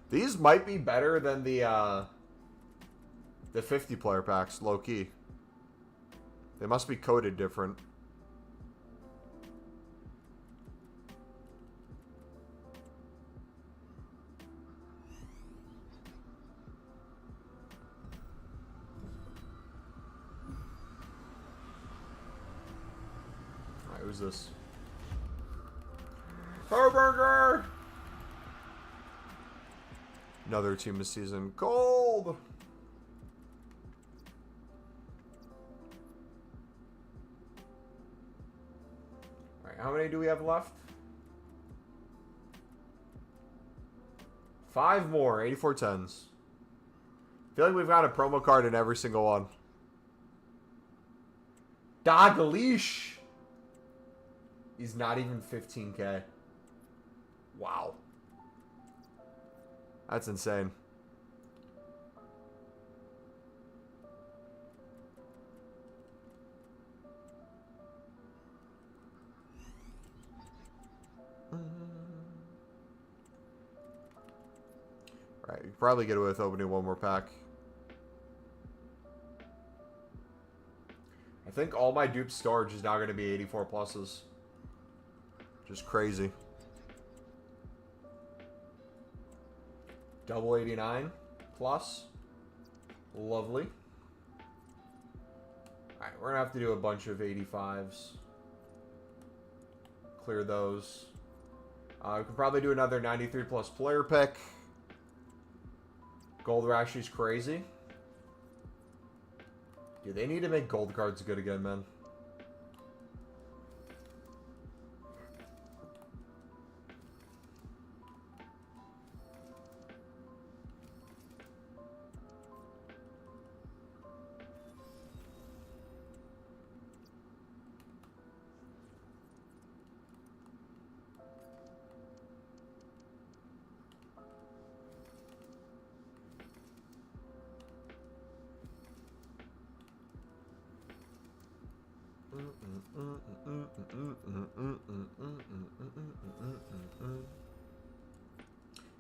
These might be better than the 50 player packs, low key. They must be coded different. Alright, who's this? Herberger! Another team of season. Cold! Alright, how many do we have left? 5 more. 84 10s. I feel like we've got a promo card in every single one. Dalglish! He's not even 15k. Wow. That's insane. Right, you probably get away with opening one more pack. I think all my dupe storage is now going to be 84 pluses. Just crazy. Double 89 plus. Lovely. Alright, we're going to have to do a bunch of 85s. Clear those. We can probably do another 93 plus player pick. Gold Rashi's crazy. Dude, they need to make gold cards good again, man.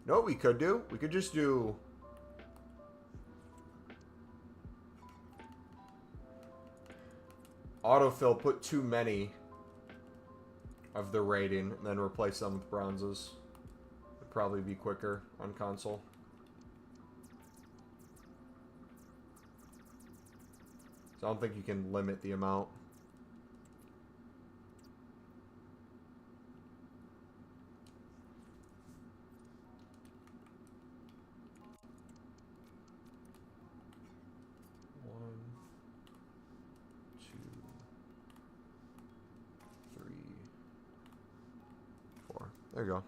You know what we could do? We could just do... autofill, put too many of the rating, and then replace them with bronzes. Would probably be quicker on console. So I don't think you can limit the amount. There you go.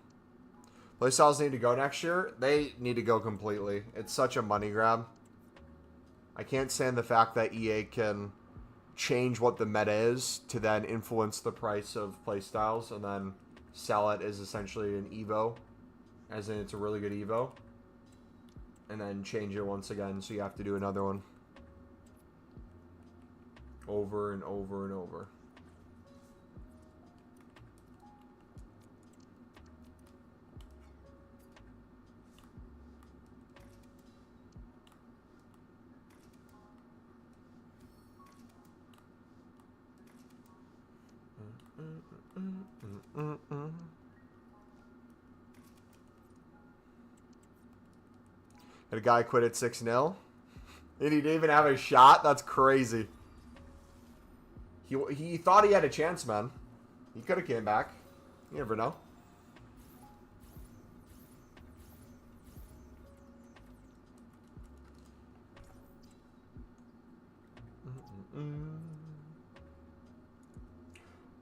Playstyles need to go next year. They need to go completely. It's such a money grab. I can't stand the fact that EA can change what the meta is to then influence the price of playstyles and then sell it as essentially an Evo. As in it's a really good Evo. And then change it once again so you have to do another one. Over and over and over. Had a guy quit at 6-0. And he didn't even have a shot? That's crazy. He thought he had a chance, man. He could have came back. You never know.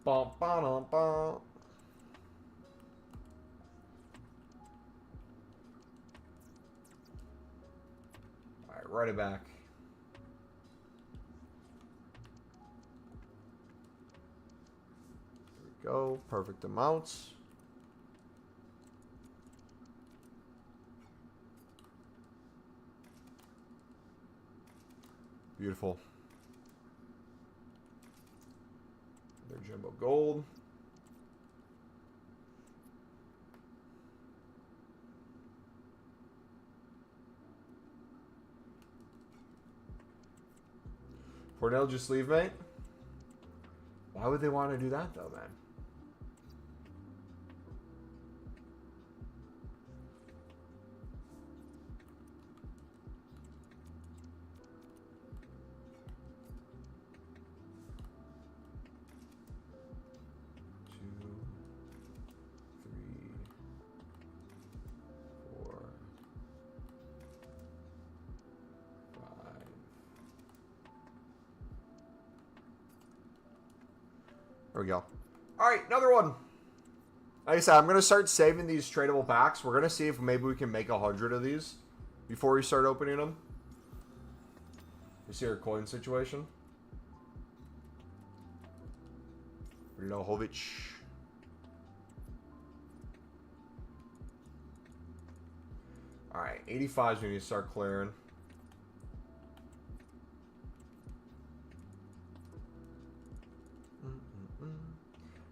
Bum, ba-dum, bum. Alright, write it back. There we go. Perfect amounts. Beautiful. Their jumbo gold. Cornell, just leave, mate. Why would they want to do that, though, man? There we go. All right, another one. Like I said, I'm going to start saving these tradable packs. We're going to see if maybe we can make 100 of these before we start opening them. You see our coin situation? Vlahovic. All right, 85s we need to start clearing.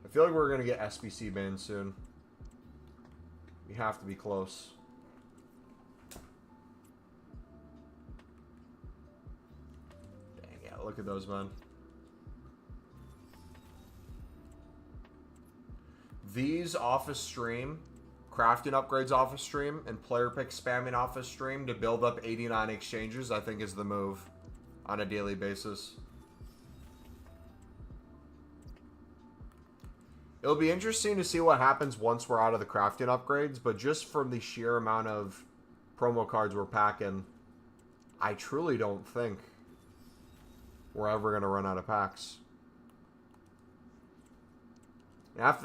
I feel like we're going to get SBC banned soon. We have to be close. Dang, yeah, look at those, man. These office stream, crafting upgrades office stream, and player pick spamming office stream to build up 89 exchanges, I think is the move on a daily basis. It'll be interesting to see what happens once we're out of the crafting upgrades, but just from the sheer amount of promo cards we're packing, I truly don't think we're ever going to run out of packs.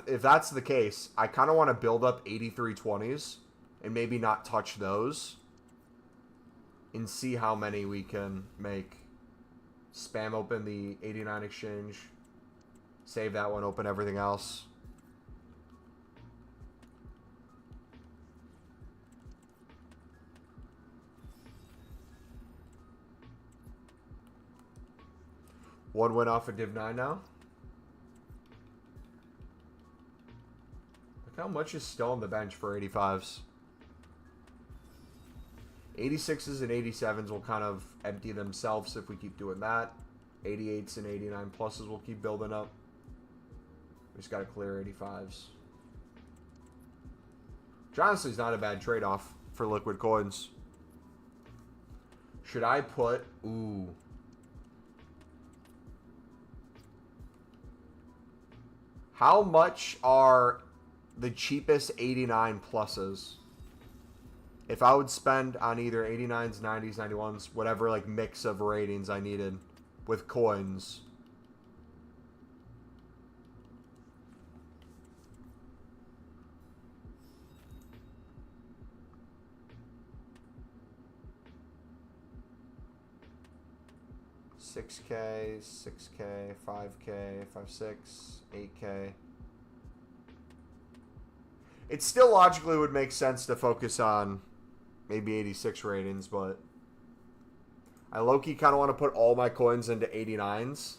If that's the case, I kind of want to build up 83 20s and maybe not touch those and see how many we can make. Spam open the 89 exchange. Save that one, open everything else. One win off of Div 9 now. Look how much is still on the bench for 85s. 86s and 87s will kind of empty themselves if we keep doing that. 88s and 89 pluses will keep building up. We just got to clear 85s. Which honestly is not a bad trade-off for liquid coins. Should I put... Ooh. How much are the cheapest 89 pluses? If I would spend on either 89s, 90s, 91s, whatever like mix of ratings I needed with coins... $6K, $6K, $5K, $5.6, $8K. It still logically would make sense to focus on maybe 86 ratings, but I low-key kind of want to put all my coins into 89s.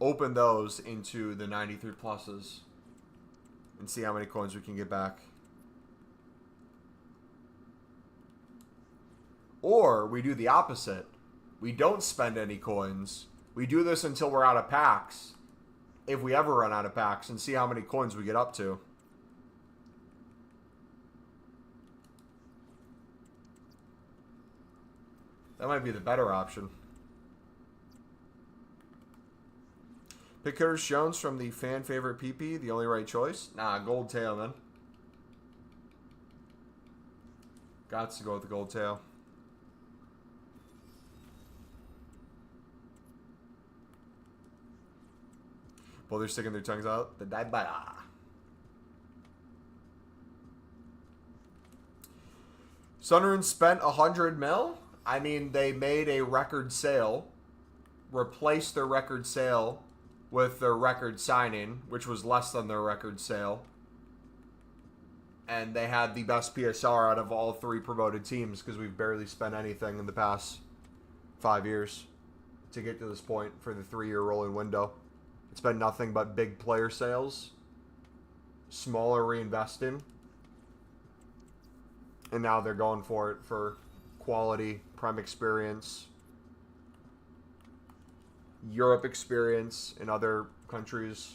Open those into the 93 pluses and see how many coins we can get back. Or we do the opposite. We don't spend any coins. We do this until we're out of packs. If we ever run out of packs, and see how many coins we get up to. That might be the better option. Pick Curtis Jones from the fan favorite PP, the only right choice. Nah, gold tail, man. Gots to go with the gold tail. Well, they're sticking their tongues out. The Daibara. Sunderland spent 100 mil. I mean, they made a record sale, replaced their record sale with their record signing, which was less than their record sale. And they had the best PSR out of all 3 promoted teams because we've barely spent anything in the past 5 years to get to this point for the 3-year rolling window. It's been nothing but big player sales, smaller reinvesting, and now they're going for it for quality, prem experience, Europe experience in other countries,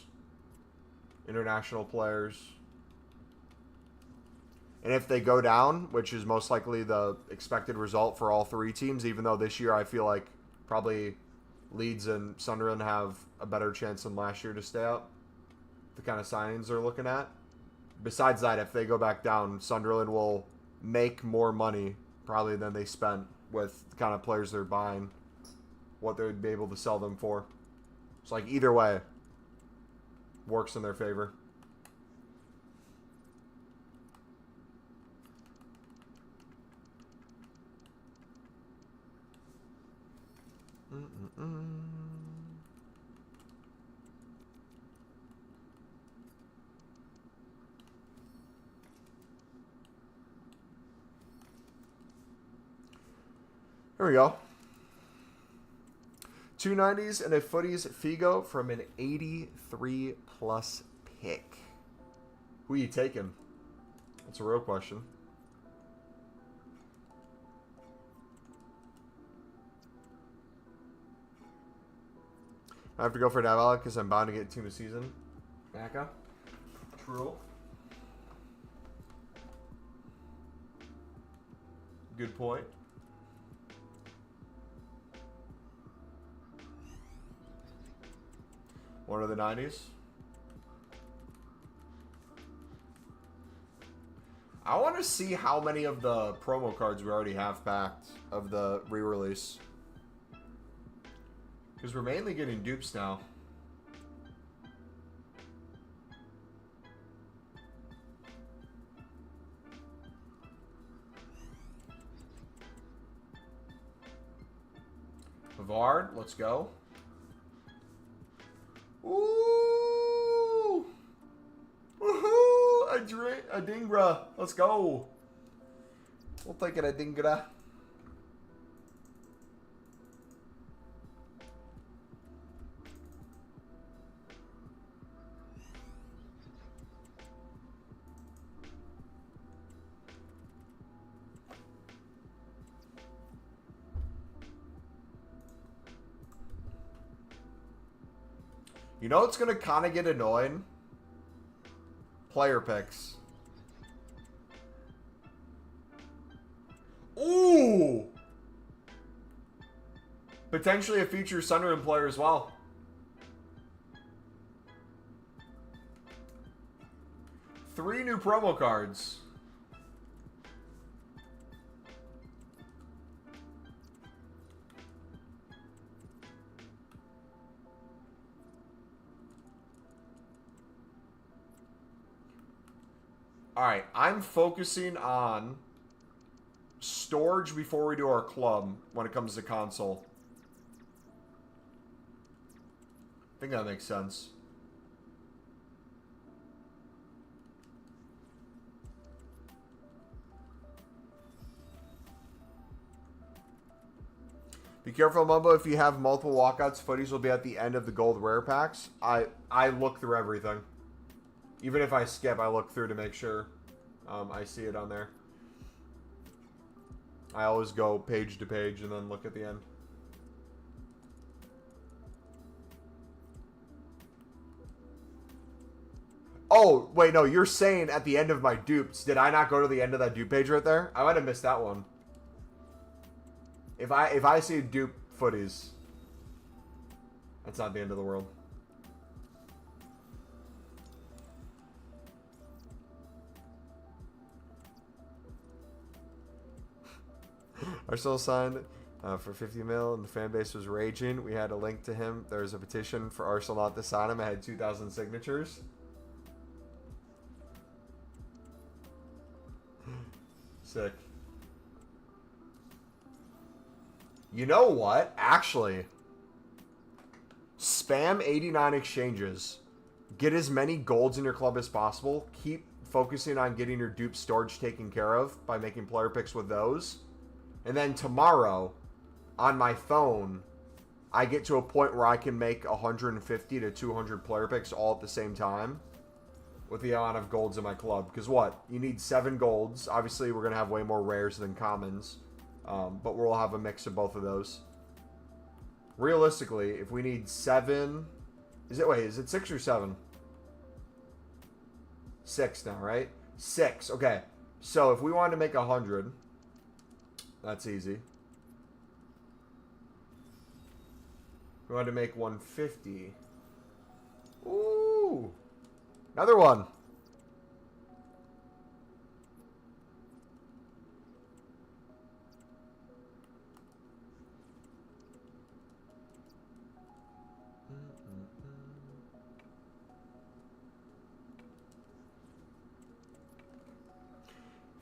international players. And if they go down, which is most likely the expected result for all 3 teams, even though this year I feel like probably Leeds and Sunderland have a better chance than last year to stay up, the kind of signings they're looking at. Besides that, if they go back down, Sunderland will make more money probably than they spent with the kind of players they're buying, what they would be able to sell them for. It's like either way, works in their favor. Here we go. 290s and a Footies Figo from an 83 plus pick. Who are you taking? That's a real question. I have to go for Davala because I'm bound to get team of season. Maka. True. Good point. One of the 90s. I want to see how many of the promo cards we already have packed of the re-release. Because we're mainly getting dupes now. Pavard, let's go. Ooh! Woohoo! A Dingra. Let's go. We'll take it, a Dingra. You know it's going to kind of get annoying? Player picks. Ooh! Potentially a future Sunderland player as well. Three new promo cards. Alright, I'm focusing on storage before we do our club when it comes to console. I think that makes sense. Be careful, Mumbo, if you have multiple walkouts, footies will be at the end of the gold rare packs. I look through everything. Even if I skip, I look through to make sure I see it on there. I always go page to page and then look at the end. Oh, wait, no, you're saying at the end of my dupes. Did I not go to the end of that dupe page right there? I might have missed that one. If I see dupe footies, that's not the end of the world. Are still signed for 50 mil, and the fan base was raging. We had a link to him. There was a petition for Arsenal not to sign him. It had 2,000 signatures. Sick. You know what? Actually, spam 89 exchanges. Get as many golds in your club as possible. Keep focusing on getting your dupe storage taken care of by making player picks with those. And then tomorrow, on my phone, I get to a point where I can make 150 to 200 player picks all at the same time with the amount of golds in my club. Because what? You need 7 golds. Obviously, we're going to have way more rares than commons. But we'll have a mix of both of those. Realistically, if we need 7... Is it 6 or 7? 6 now, right? 6. Okay. So if we wanted to make 100... That's easy. We wanted to make 150. Ooh! Another one!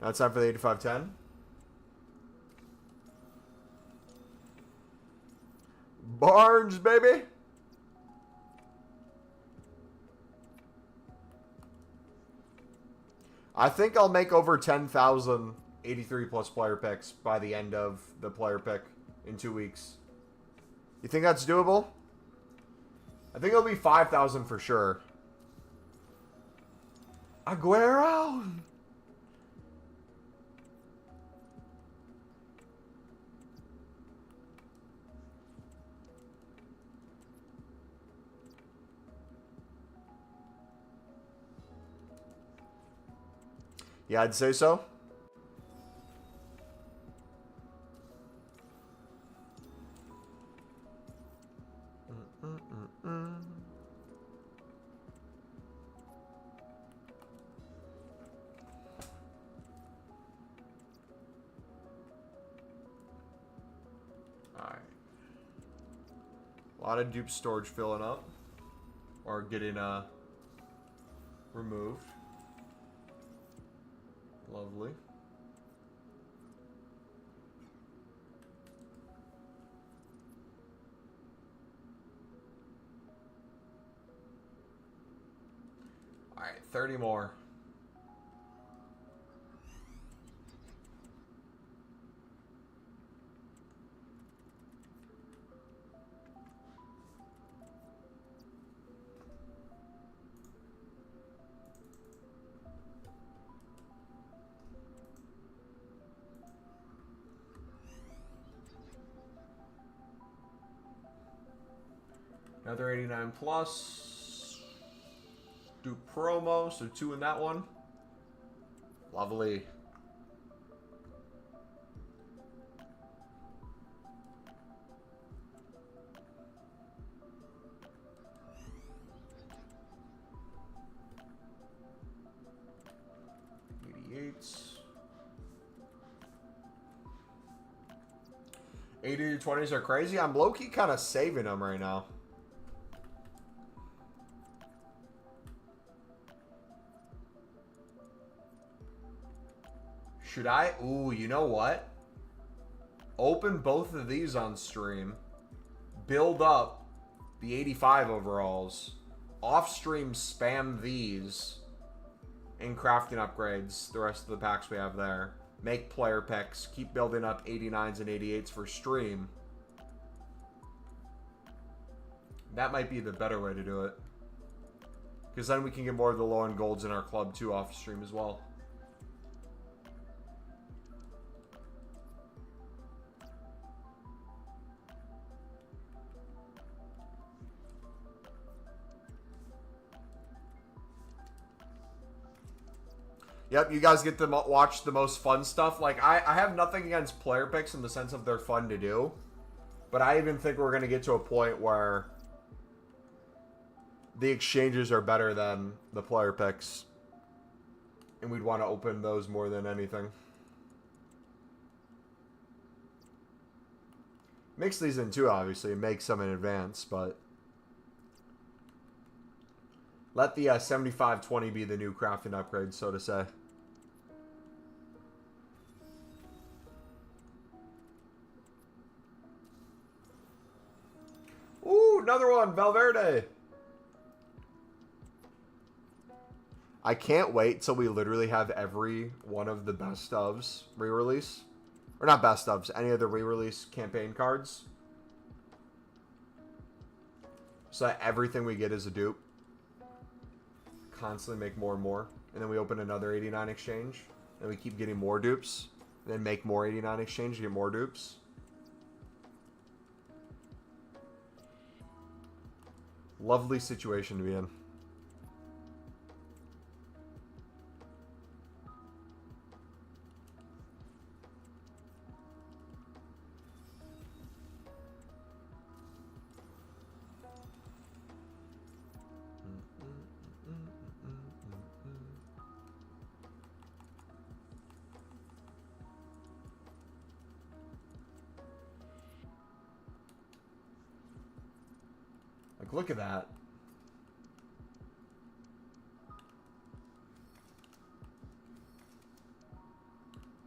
Now it's time for the 8510. Barnes, baby! I think I'll make over 10,000 83 plus player picks by the end of the player pick in 2 weeks. You think that's doable? I think it'll be 5,000 for sure. Aguero! Yeah, I'd say so. Alright. A lot of dupe storage filling up. Or getting removed. Lovely. All right, 30 more. Another 89 plus. Do promo, so 2 in that one. Lovely. '88s. 80 to 20s are crazy. I'm low-key kind of saving them right now. Should I? Ooh, you know what? Open both of these on stream. Build up the 85 overalls. Off stream, spam these. In crafting upgrades. The rest of the packs we have there. Make player picks. Keep building up 89s and 88s for stream. That might be the better way to do it. Because then we can get more of the low-end golds in our club too off stream as well. Yep, you guys get to watch the most fun stuff. Like, I have nothing against player picks in the sense of they're fun to do. But I even think we're going to get to a point where the exchanges are better than the player picks. And we'd want to open those more than anything. Mix these in too, obviously, and make some in advance, but let the 7520 be the new crafting upgrade, so to say. Ooh, another one, Valverde. I can't wait till we literally have every one of the best ofs re-release. Or not best ofs, any of the re-release campaign cards. So that everything we get is a dupe. Constantly make more and more. And then we open another 89 exchange. And we keep getting more dupes. And then make more 89 exchange to get more dupes. Lovely situation to be in. Like, look at that.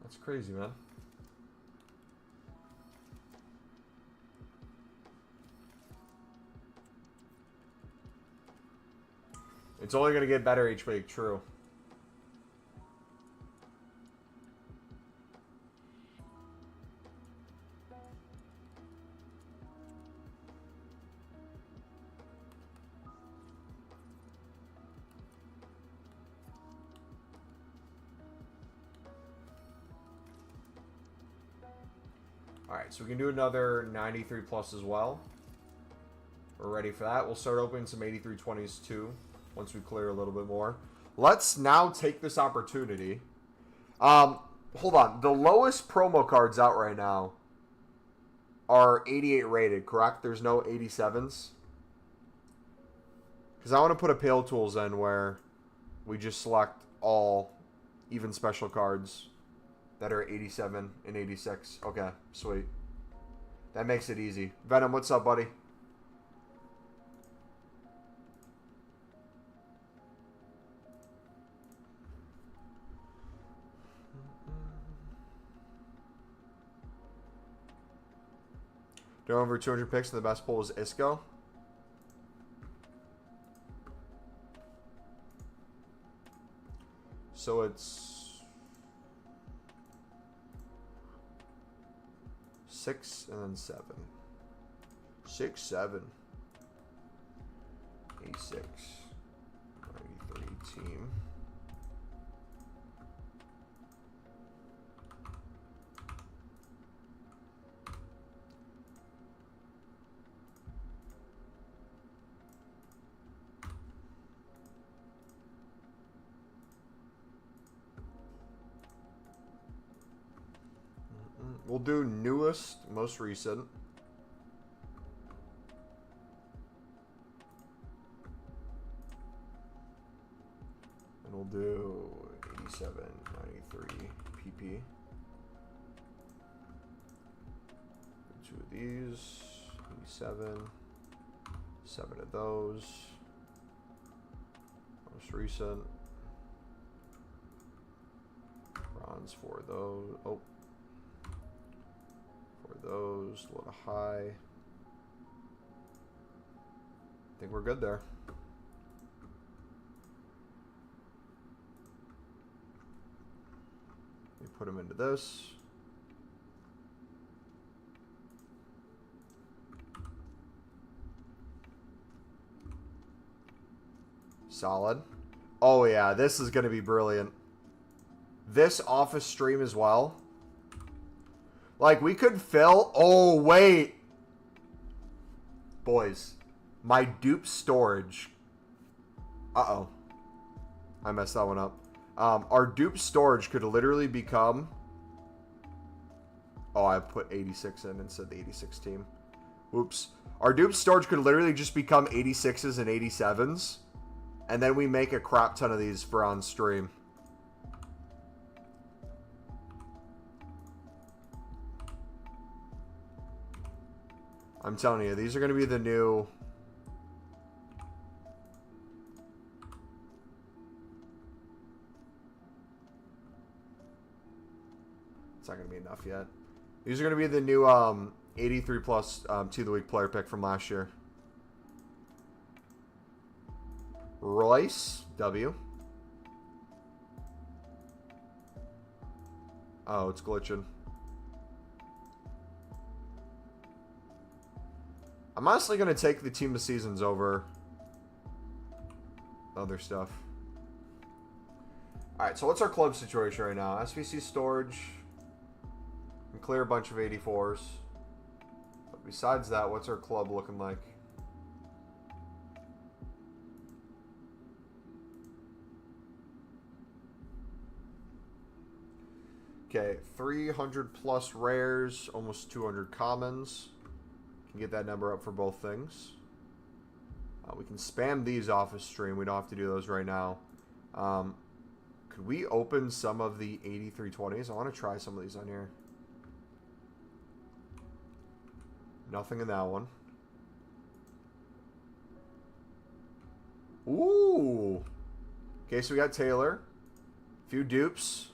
That's crazy, man. It's only going to get better each week, true. Alright, so we can do another 93 plus as well. We're ready for that. We'll start opening some 8320s too, once we clear a little bit more. Let's now take this opportunity. Hold on. The lowest promo cards out right now are 88 rated, correct? There's no 87s. Because I want to put a Pale Tools in where we just select all even special cards that are 87 and 86. Okay, sweet. That makes it easy. Venom, what's up, buddy? Doing over 200 picks and the best pull is Isco. So it's 6 and then 7. 6, 7. 86. 93 team. We'll do newest, most recent. And we'll do 87, 93 PP. Two of these, 87, 7 of those. Most recent. Bronze, 4 of those. Oh. Those, a little high. I think we're good there. We put them into this. Solid. Oh yeah, this is going to be brilliant. This office stream as well. Like, we could fill... Oh, wait. Boys. My dupe storage. Uh-oh. I messed that one up. Our dupe storage could literally become... Oh, I put 86 in instead of the 86 team. Oops. Our dupe storage could literally just become 86s and 87s. And then we make a crap ton of these for on stream. I'm telling you, these are going to be the new... It's not going to be enough yet. These are going to be the new 83 plus Team of the Week player pick from last year. Royce, W. Oh, it's glitching. I'm honestly going to take the Team of Seasons over other stuff. Alright, so what's our club situation right now? SVC storage. And clear a bunch of 84s. But besides that, what's our club looking like? Okay, 300 plus rares, almost 200 commons. Can get that number up for both things. We can spam these off a stream. We don't have to do those right now. Could we open some of the 8320s? I want to try some of these on here. Nothing in that one. Ooh. Okay, so we got Taylor. A few dupes.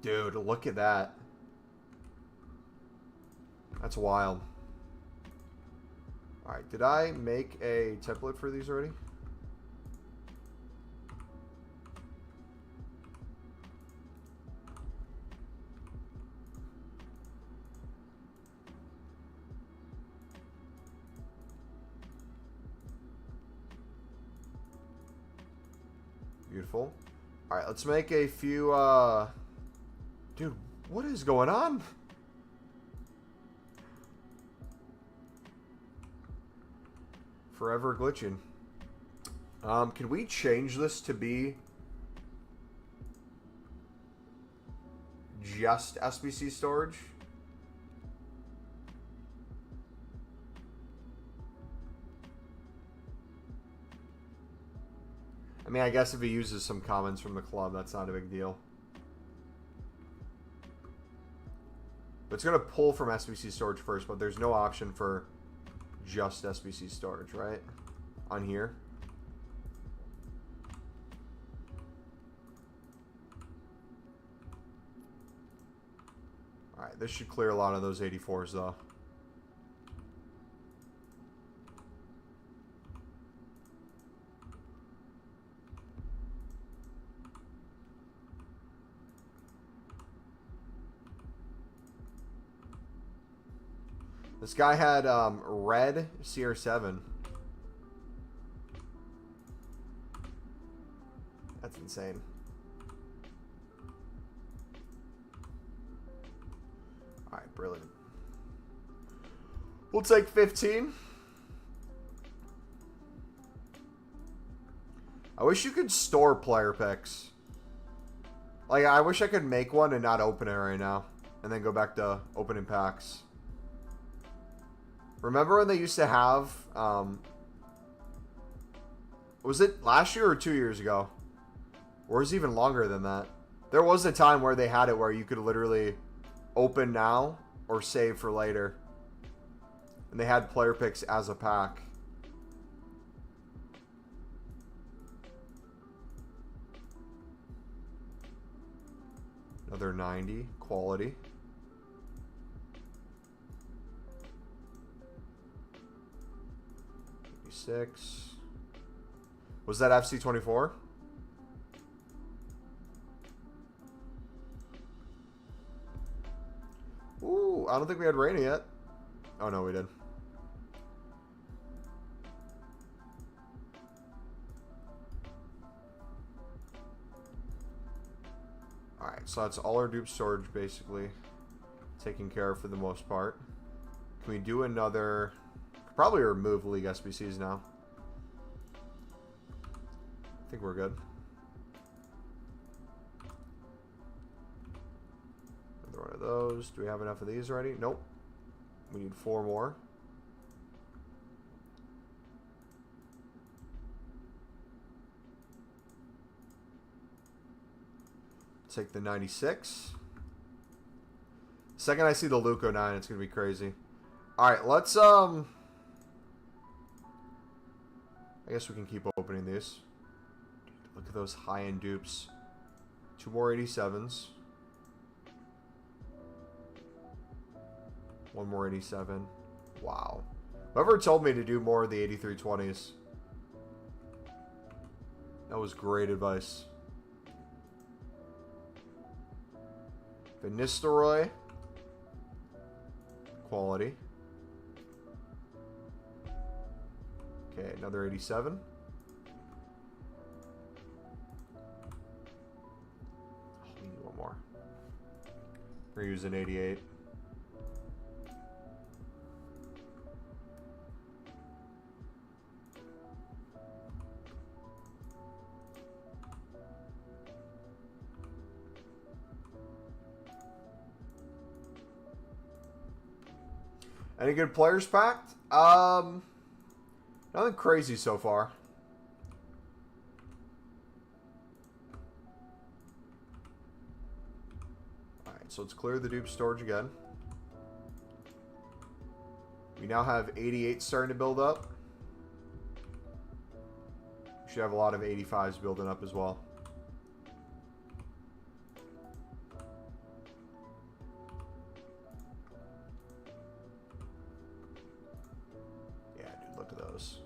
Dude, look at that. That's wild. Alright, did I make a template for these already? Beautiful. Alright, let's make a few, Dude, what is going on? Forever glitching. Can we change this to be just SBC storage? I mean, I guess if he uses some comments from the club, that's not a big deal. But it's going to pull from SBC storage first, but there's no option for just SBC storage, right? On here. Alright, this should clear a lot of those 84s, though. This guy had red CR7. That's insane. Alright, brilliant. We'll take 15. I wish you could store player picks. Like, I wish I could make one and not open it right now. And then go back to opening packs. Remember when they used to have, was it last year or 2 years ago? Or was it even longer than that? There was a time where they had it where you could literally open now or save for later. And they had player picks as a pack. Another 90, quality. Six. Was that FC24? Ooh, I don't think we had Raina yet. Oh no, we did. Alright, so that's all our dupe storage basically taken care of for the most part. Can we do another... Probably remove League SBCs now. I think we're good. Another one of those. Do we have enough of these already? Nope. We need 4 more. Take the 96. Second I see the Luco 9, it's going to be crazy. Alright, let's, I guess we can keep opening these. Dude, look at those high-end dupes. 2 more 87s. 1 more 87. Wow. Whoever told me to do more of the 8320s. That was great advice. Van Nistelrooy. Quality. Okay, another 87. Oh, we need one more. We're using 88. Any good players packed? Nothing crazy so far. Alright, so let's clear the dupe storage again. We now have 88 starting to build up. We should have a lot of 85s building up as well. Look at those.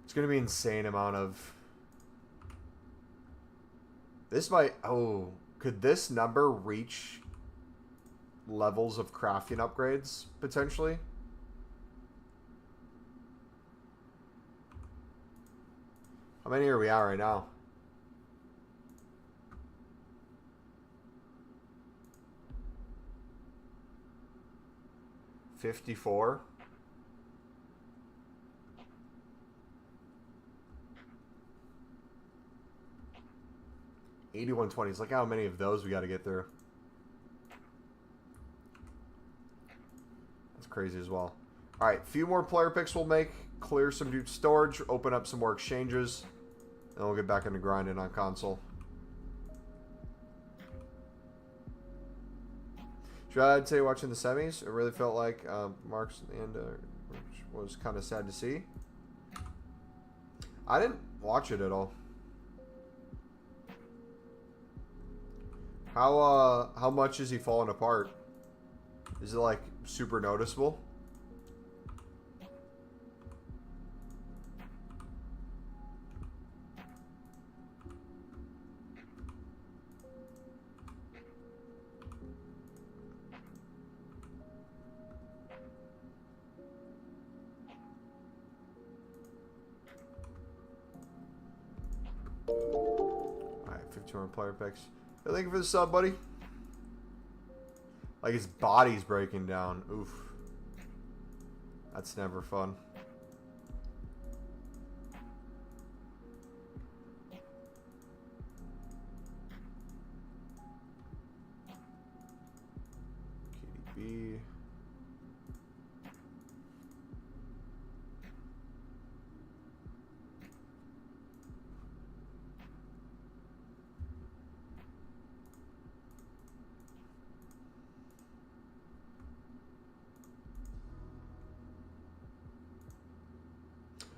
It's going to be an insane amount of... This might... Oh, could this number reach levels of crafting upgrades, potentially? How many are we at right now? 54. 8120s. Look how many of those we got to get through. That's crazy as well. All right, a few more player picks we'll make. Clear some dupe storage. Open up some more exchanges. And we'll get back into grinding on console. I'd say watching the semis, it really felt like Marks and which was kind of sad to see. I didn't watch it at all. How much is he falling apart? Is it like super noticeable? Alright, 51 player picks. Thank you for the sub, buddy. Like his body's breaking down. Oof. That's never fun. KDB.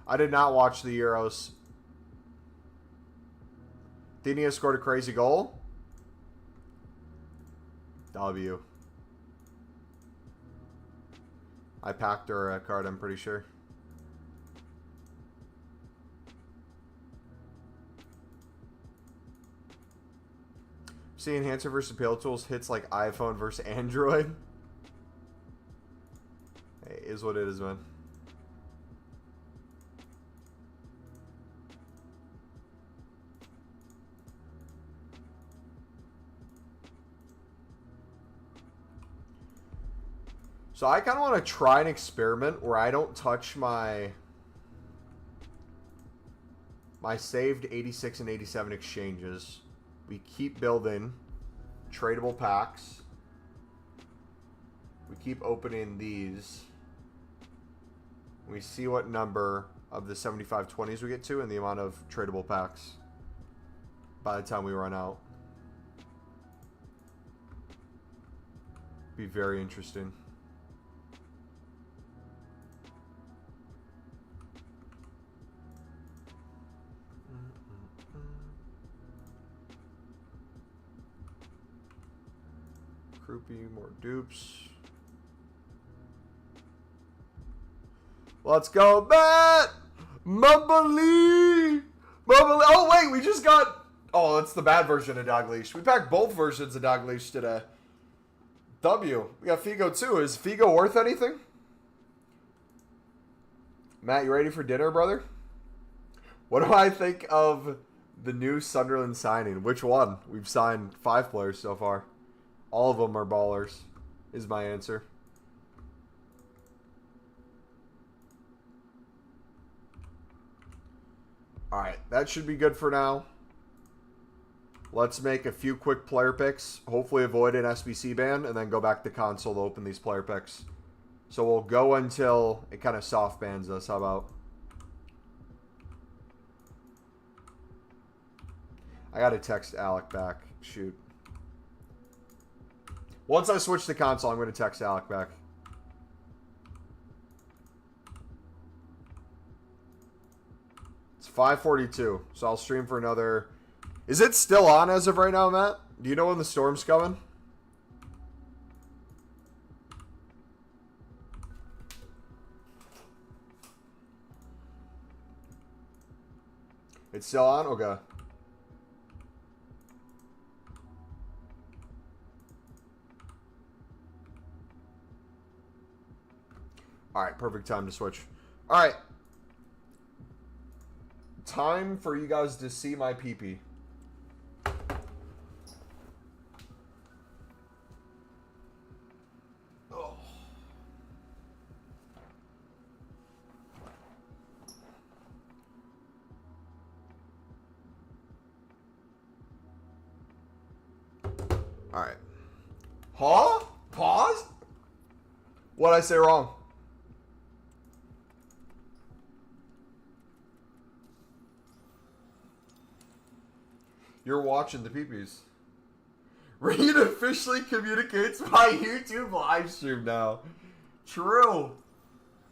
I did not watch the Euros. Diniya scored a crazy goal. W. I packed her card, I'm pretty sure. See, Enhancer versus Appeal Tools hits like iPhone versus Android. Hey, is what it is, man. So I kind of want to try an experiment where I don't touch my saved 86 and 87 exchanges. We keep building tradable packs. We keep opening these. We see what number of the 75/20s we get to and the amount of tradable packs by the time we run out. Be very interesting. Croupy, more dupes. Let's go, Matt! MumboElite! Oh, wait, we just got... Oh, that's the bad version of Dog Leash. We packed both versions of Dog Leash today. W. We got Figo, too. Is Figo worth anything? Matt, you ready for dinner, brother? What do I think of the new Sunderland signing? Which one? We've signed 5 players so far. All of them are ballers, is my answer. Alright, that should be good for now. Let's make a few quick player picks. Hopefully avoid an SBC ban, and then go back to console to open these player picks. So we'll go until it kind of soft bans us. How about? I gotta text Alec back. Shoot. Once I switch to console, I'm going to text Alec back. It's 5:42, so I'll stream for another... Is it still on as of right now, Matt? Do you know when the storm's coming? It's still on? Okay. Alright, perfect time to switch. Alright. Time for you guys to see my pee-pee. Oh. Alright. Huh? Pause? What'd I say wrong? You're watching the peepees. Reed officially communicates my YouTube live stream now. True.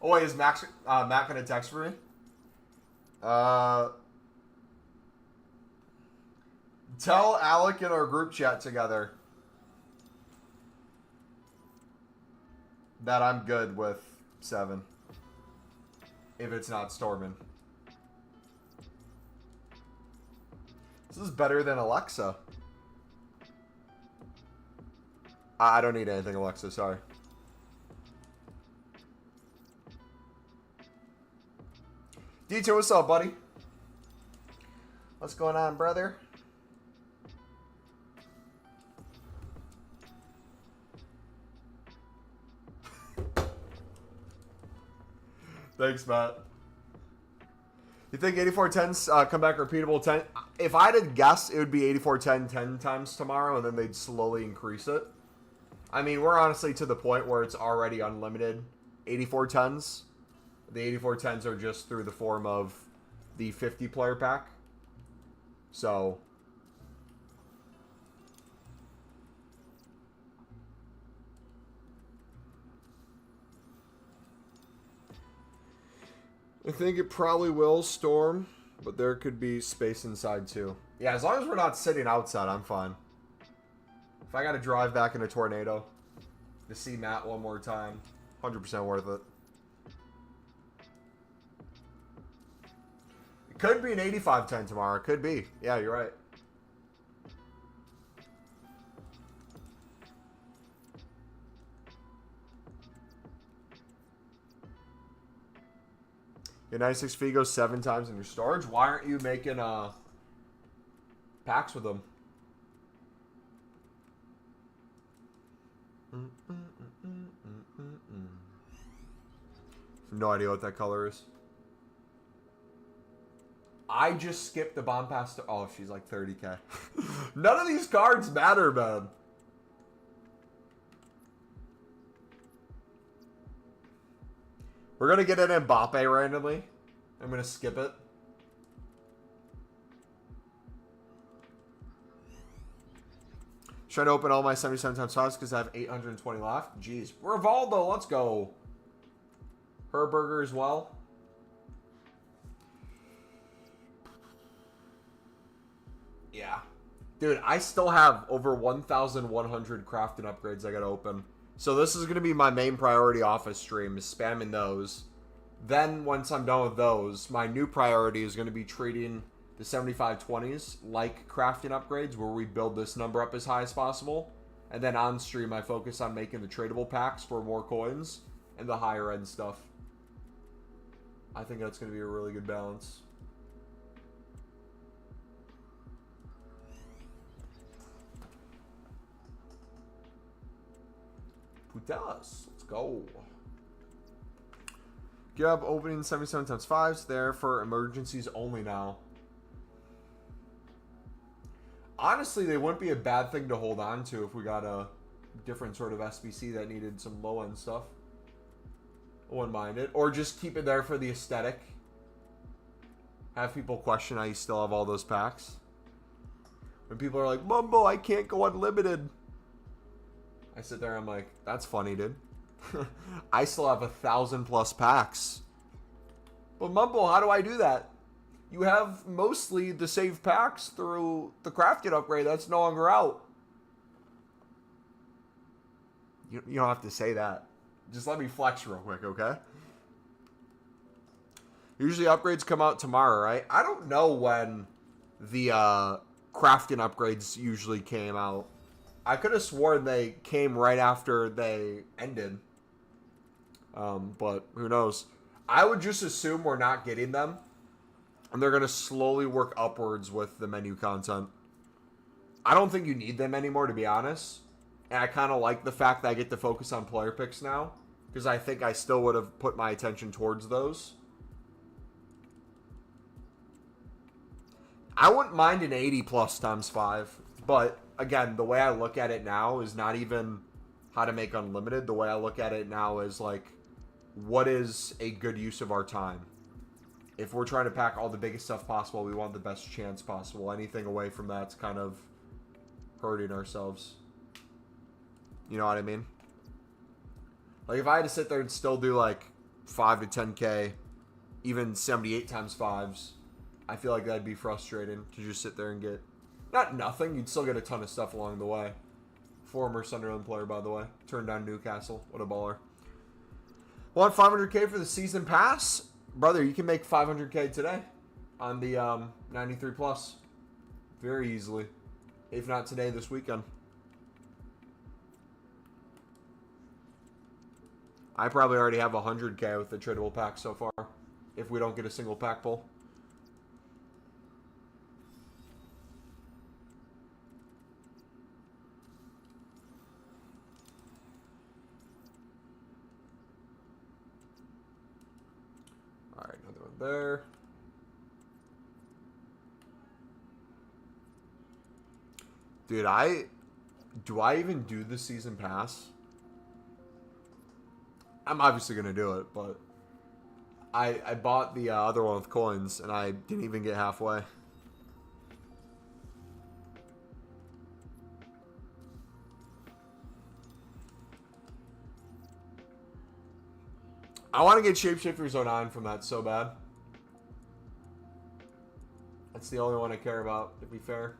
Oh wait, is Matt gonna text for me? Tell Alec in our group chat together that I'm good with 7. If it's not storming. This is better than Alexa. I don't need anything, Alexa, sorry. D2, what's up, buddy? What's going on, brother? Thanks, Matt. You think 8410s come back repeatable 10? If I had to guess, it would be 8410 10 times tomorrow, and then they'd slowly increase it. I mean, we're honestly to the point where it's already unlimited 8410s. The 8410s are just through the form of the 50 player pack. So... I think it probably will storm, but there could be space inside too. Yeah, as long as we're not sitting outside, I'm fine. If I gotta drive back in a tornado to see Matt one more time, 100% worth it. It could be an 85-10 tomorrow. It could be. Yeah, you're right. Your 96 Figo 7 times in your storage. Why aren't you making packs with them? No idea what that color is. I just skipped the bomb pass to... Oh, she's like 30k. None of these cards matter, man. We're going to get an Mbappe randomly. I'm going to skip it. Trying to open all my 77 times 5s because I have 820 left. Jeez. Rivaldo, let's go. Herberger as well. Yeah. Dude, I still have over 1,100 crafting upgrades I got to open. So this is going to be my main priority office stream, is spamming those. Then, once I'm done with those, my new priority is going to be treating the 7520s like crafting upgrades, where we build this number up as high as possible. And then on stream, I focus on making the tradable packs for more coins and the higher end stuff. I think that's going to be a really good balance. FUTTIES, let's go. Get up opening 77 times 5s there for emergencies only now. Honestly, they wouldn't be a bad thing to hold on to if we got a different sort of SBC that needed some low-end stuff. I wouldn't mind it. Or just keep it there for the aesthetic. Have people question how you still have all those packs. When people are like, Mumbo, I can't go unlimited. I sit there, I'm like, that's funny, dude. I still have 1,000+ packs. But Mumbo, how do I do that? You have mostly the saved packs through the crafted upgrade that's no longer out. You don't have to say that. Just let me flex real quick, okay? Usually upgrades come out tomorrow, right? I don't know when the crafting upgrades usually came out. I could have sworn they came right after they ended. But who knows? I would just assume we're not getting them. And they're going to slowly work upwards with the menu content. I don't think you need them anymore, to be honest. And I kind of like the fact that I get to focus on player picks now. Because I think I still would have put my attention towards those. I wouldn't mind an 80+ times 5. But, again, the way I look at it now is not even how to make unlimited. The way I look at it now is, like, what is a good use of our time? If we're trying to pack all the biggest stuff possible, we want the best chance possible. Anything away from that's kind of hurting ourselves. You know what I mean? Like, if I had to sit there and still do, like, 5 to 10K, even 78 times 5s, I feel like that'd be frustrating to just sit there and get... Not nothing. You'd still get a ton of stuff along the way. Former Sunderland player, by the way. Turned down Newcastle. What a baller. Want 500K for the season pass? Brother, you can make 500K today on the 93+. Very easily. If not today, this weekend. I probably already have 100K with the tradable pack so far. If we don't get a single pack pull. Alright, another one there. Dude, do I even do the season pass? I'm obviously going to do it, but I bought the other one with coins, and I didn't even get halfway. I want to get Shapeshifter 09 from that so bad. That's the only one I care about, to be fair.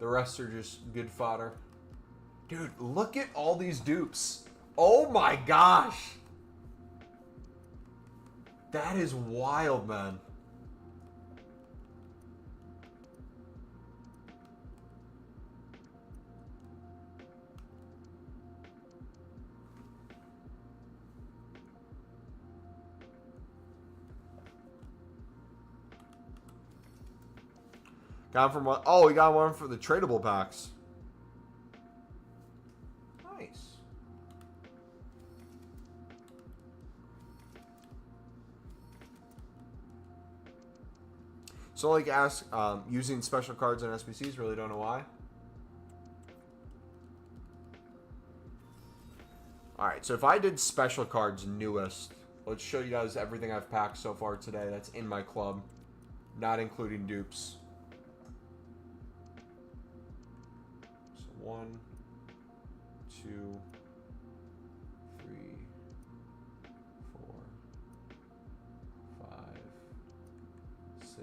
The rest are just good fodder. Dude, look at all these dupes. Oh my gosh. That is wild, man. Got him from one. Oh, we got one for the tradable packs. Nice. So, like, ask using special cards on SBCs. Really don't know why. All Alright, so if I did special cards newest, let's show you guys everything I've packed so far today that's in my club, not including dupes. So 1, 2, 3, 4, 5, 6,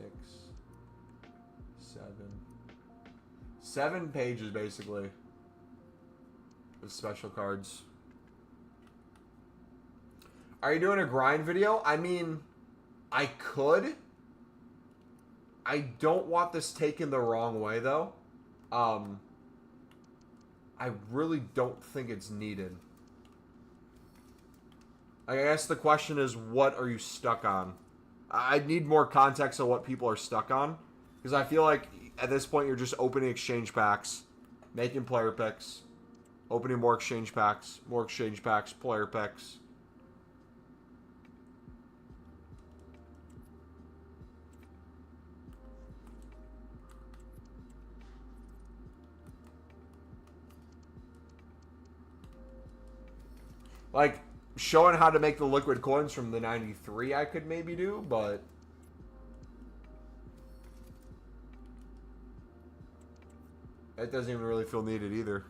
7. 7 pages, basically, with special cards. Are you doing a grind video? I mean, I could. I don't want this taken the wrong way, though. I really don't think it's needed. I guess the question is, what are you stuck on? I need more context on what people are stuck on. Because I feel like at this point you're just opening exchange packs, making player picks, opening more exchange packs, player picks. Like, showing how to make the liquid coins from the 93 I could maybe do, but it doesn't even really feel needed either.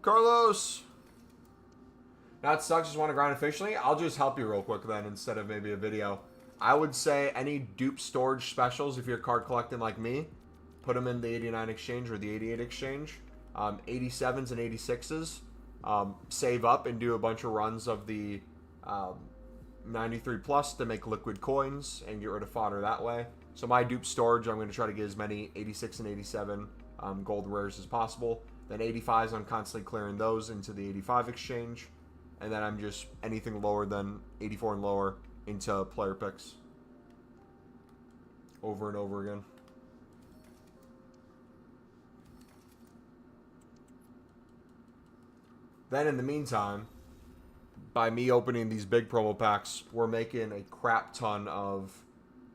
Carlos! Now it sucks, just want to grind efficiently. I'll just help you real quick then instead of maybe a video. I would say any dupe storage specials, if you're card collecting like me, put them in the 89 exchange or the 88 exchange. 87s and 86s. Save up and do a bunch of runs of the 93 plus to make liquid coins and get rid of fodder that way. So my dupe storage, I'm going to try to get as many 86 and 87 gold rares as possible. Then 85s, I'm constantly clearing those into the 85 exchange. And then I'm just anything lower than 84 and lower into player picks. Over and over again. Then in the meantime, by me opening these big promo packs, we're making a crap ton of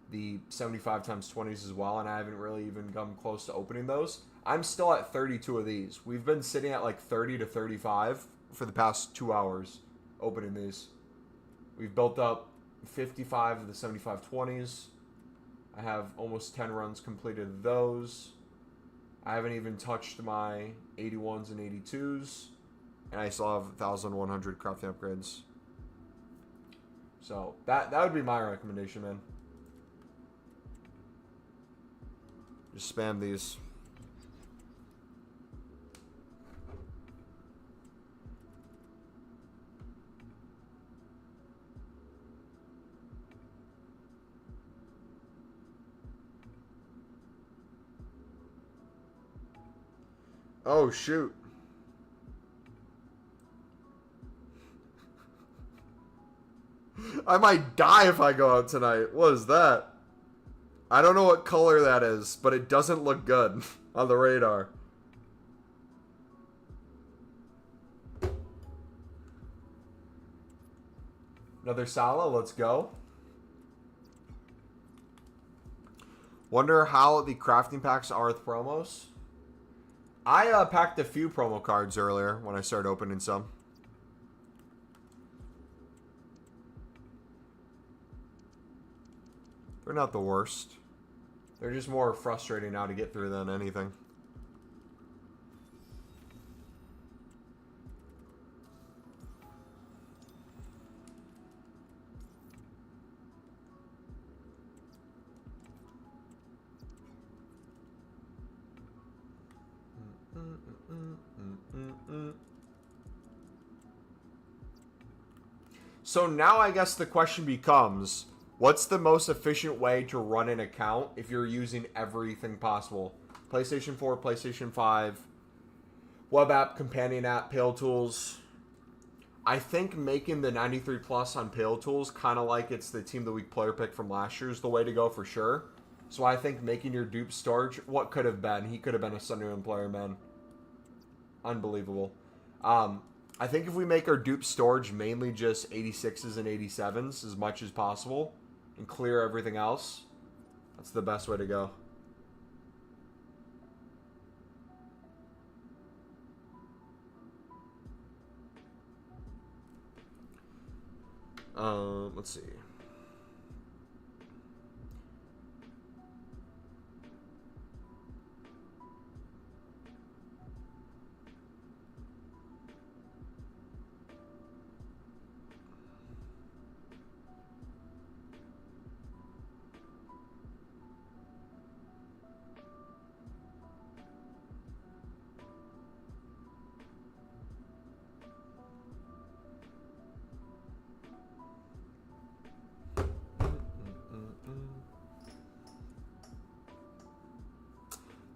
the 75 times 20s as well, and I haven't really even come close to opening those. I'm still at 32 of these. We've been sitting at like 30 to 35 for the past 2 hours opening these. We've built up 55 of the 75 20s. I have almost 10 runs completed of those. I haven't even touched my 81s and 82s. And I still have 1,100 crafting upgrades. So that would be my recommendation, man. Just spam these. Oh, shoot. I might die if I go out tonight. What is that? I don't know what color that is, but it doesn't look good on the radar. Another Salah, let's go. Wonder how the crafting packs are with promos. I packed a few promo cards earlier when I started opening some. They're not the worst. They're just more frustrating now to get through than anything. So now I guess the question becomes, what's the most efficient way to run an account if you're using everything possible? PlayStation 4, PlayStation 5, web app, companion app, Pale Tools. I think making the 93 plus on Pale Tools, kind of like it's the Team of the Week player pick from last year, is the way to go for sure. So I think making your dupe storage, what could have been? He could have been a Sunderland player, man. Unbelievable. I think if we make our dupe storage mainly just 86s and 87s as much as possible and clear everything else, that's the best way to go. Let's see.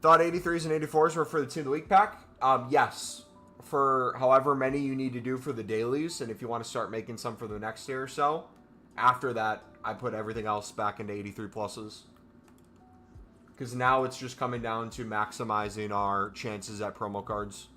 Thought 83s and 84s were for the Team of the Week pack? Yes. For however many you need to do for the dailies, and if you want to start making some for the next year or so. After that, I put everything else back into 83 pluses. Because now it's just coming down to maximizing our chances at promo cards.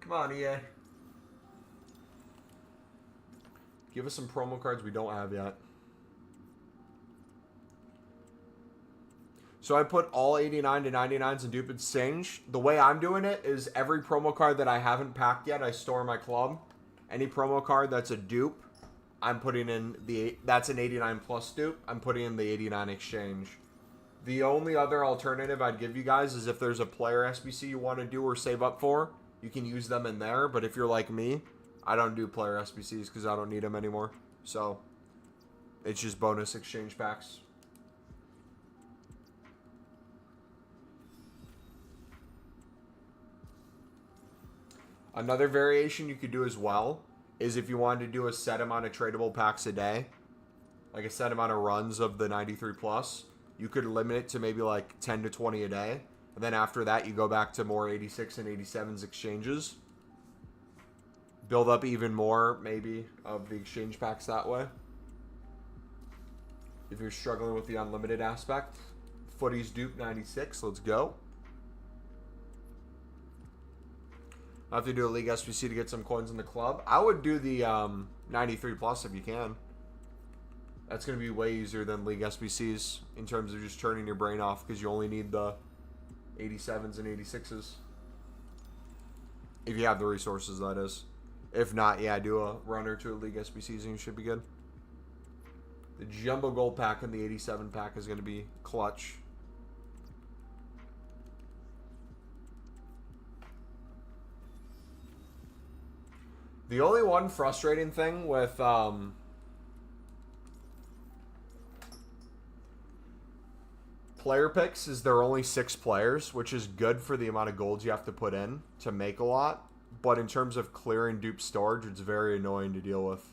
Come on, EA. Give us some promo cards we don't have yet. So I put all 89 to 99s in Dupe and Singe. The way I'm doing it is every promo card that I haven't packed yet, I store in my club. Any promo card that's a dupe, I'm putting in that's an 89 plus dupe, I'm putting in the 89 exchange. The only other alternative I'd give you guys is if there's a player SBC you want to do or save up for, you can use them in there. But if you're like me, I don't do player SBCs because I don't need them anymore. So it's just bonus exchange packs. Another variation you could do as well is if you wanted to do a set amount of tradable packs a day, like a set amount of runs of the 93 plus, you could limit it to maybe like 10 to 20 a day. And then after that, you go back to more 86 and 87s exchanges. Build up even more, maybe, of the exchange packs that way. If you're struggling with the unlimited aspect. Footies dupe 96, let's go. I have to do a League SBC to get some coins in the club. I would do the 93 plus if you can. That's going to be way easier than League SBCs in terms of just turning your brain off because you only need the 87s and 86s. If you have the resources, that is. If not, yeah, do a run or two of League SBCs and you should be good. The Jumbo Gold pack and the 87 pack is going to be clutch. The only one frustrating thing with player picks is there are only 6 players, which is good for the amount of golds you have to put in to make a lot. But in terms of clearing dupe storage, it's very annoying to deal with.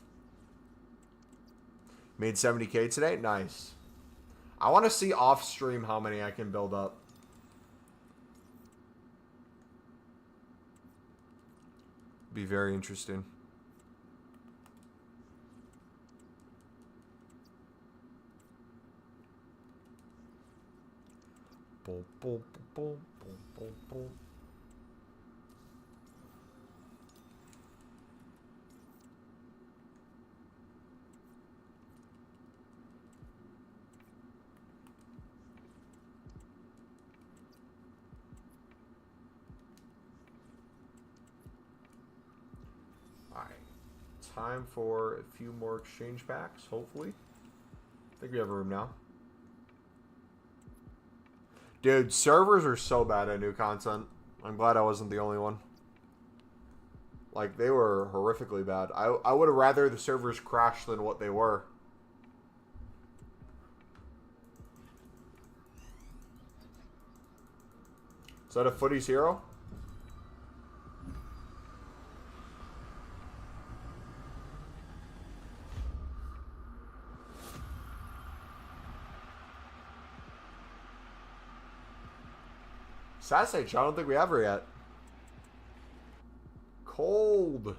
Made 70k today? Nice. I want to see off stream how many I can build up. Be very interesting. Boom, boom, boom, boom, boom, boom. Time for a few more exchange packs, hopefully. I think we have room now. Dude, servers are so bad at new content. I'm glad I wasn't the only one. Like, they were horrifically bad. I would have rather the servers crash than what they were. Is that a Footies hero? Sassage, I don't think we have her yet. Cold.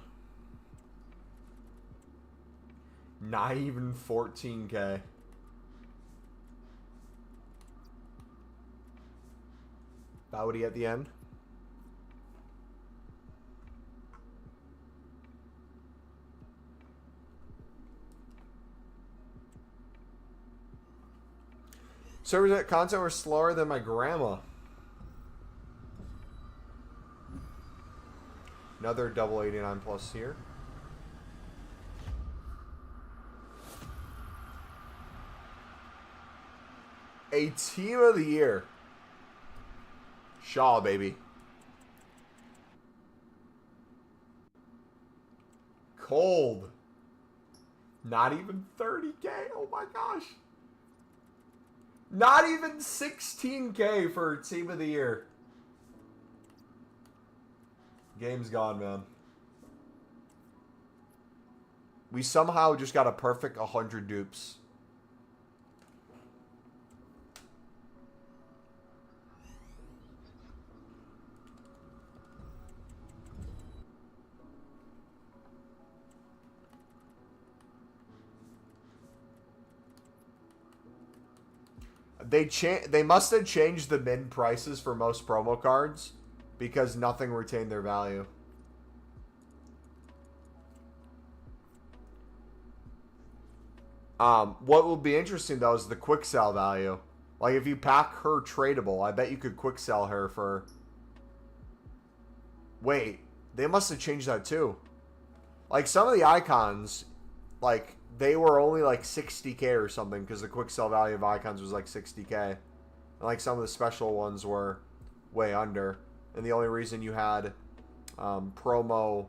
Not even 14K. That would he at the end? Servers content were slower than my grandma. Another double 89 plus here. A team of the year. Shaw, baby. Cold. Not even 30K. Oh my gosh. Not even 16K for team of the year. Game's gone, man. We somehow just got a perfect 100 dupes. They must have changed the min prices for most promo cards because nothing retained their value. What will be interesting though is the quick sell value. Like if you pack her tradable, I bet you could quick sell her for. Wait, they must have changed that too. Like some of the icons, like they were only like 60K or something because the quick sell value of icons was like 60K. And like some of the special ones were way under. And the only reason you had promo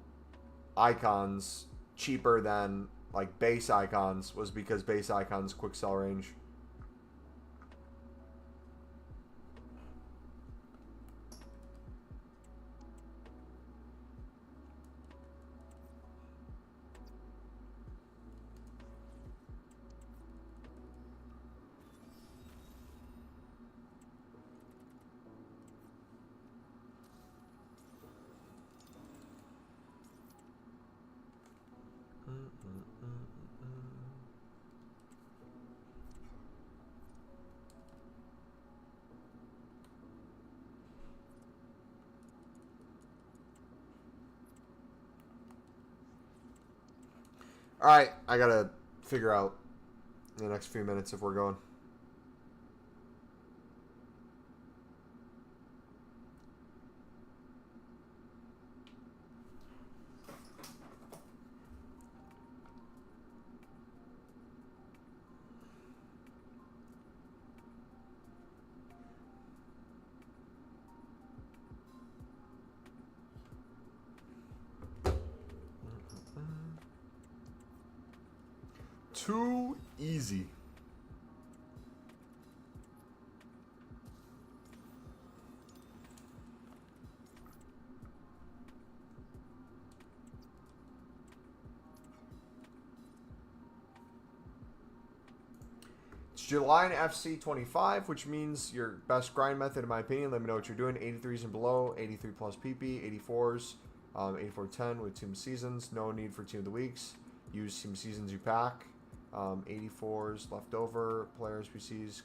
icons cheaper than like base icons was because base icons quick sell range. Alright, I gotta figure out in the next few minutes if we're going. Too easy. It's July in FC25, which means your best grind method, in my opinion. Let me know what you're doing. 83s and below, 83 plus PP, 84s, 8410 with Team Seasons. No need for Team of the Weeks. Use Team Seasons you pack. 84s left over, players PCs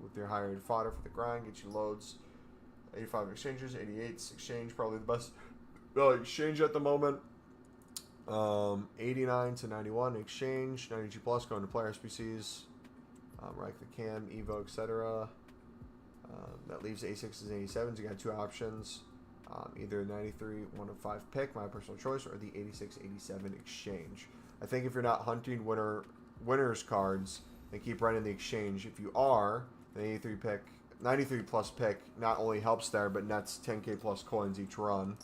with your higher rated fodder for the grind, get you loads. 85 exchanges, 88s exchange, probably the best exchange at the moment. 89 to 91 exchange, 92 plus going to players PCs, right the cam, Evo, etc. That leaves 86s and 87s. You got two options, either 93 1 of 5 pick, my personal choice, or the 86-87 exchange. I think if you're not hunting winners cards, they keep running the exchange. If you are, the 93 plus pick not only helps there, but nets 10K plus coins each run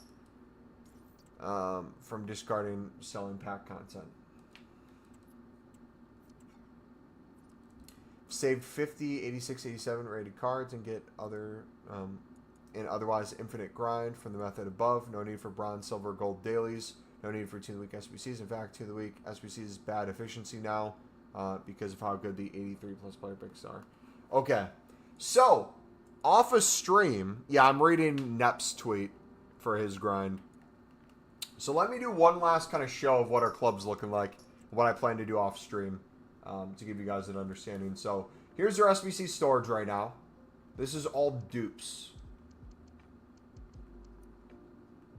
from discarding selling pack content. Saved 50, 86, 87 rated cards and get other and otherwise infinite grind from the method above. No need for bronze, silver, gold dailies. No need for Team of the Week SBCs. In fact, Team of the Week SBCs is bad efficiency now because of how good the 83 plus player picks are. Okay, so off a stream, yeah, I'm reading Nep's tweet for his grind. So let me do one last kind of show of what our club's looking like, what I plan to do off stream, to give you guys an understanding. So here's your SBC storage right now. This is all dupes.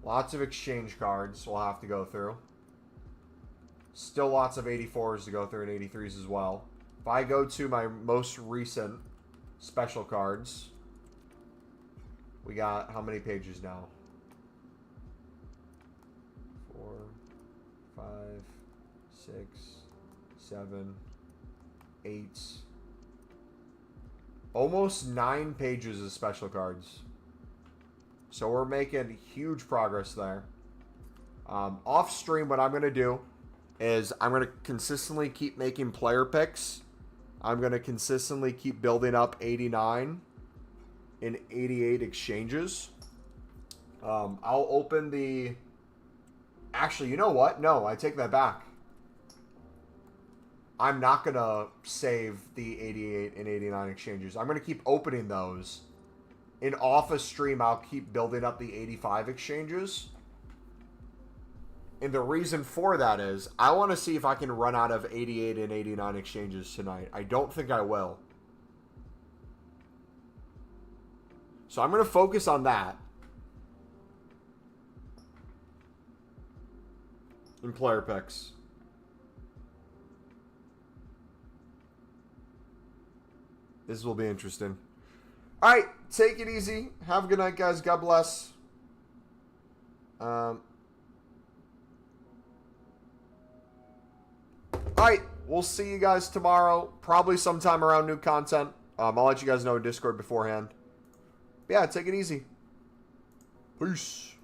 Lots of exchange cards we'll have to go through. Still lots of 84s to go through and 83s as well. If I go to my most recent special cards, we got how many pages now? 4, 5, 6, 7, 8. Almost 9 pages of special cards. So we're making huge progress there. Off stream, what I'm going to do is I'm going to consistently keep making player picks. I'm going to consistently keep building up 89 and 88 exchanges. I'll open the... Actually, you know what? No, I take that back. I'm not going to save the 88 and 89 exchanges. I'm going to keep opening those. In off a stream, I'll keep building up the 85 exchanges. And the reason for that is I want to see if I can run out of 88 and 89 exchanges tonight. I don't think I will. So I'm going to focus on that. In player picks. This will be interesting. All right, take it easy. Have a good night, guys. God bless. All right, we'll see you guys tomorrow. Probably sometime around new content. I'll let you guys know in Discord beforehand. But yeah, take it easy. Peace.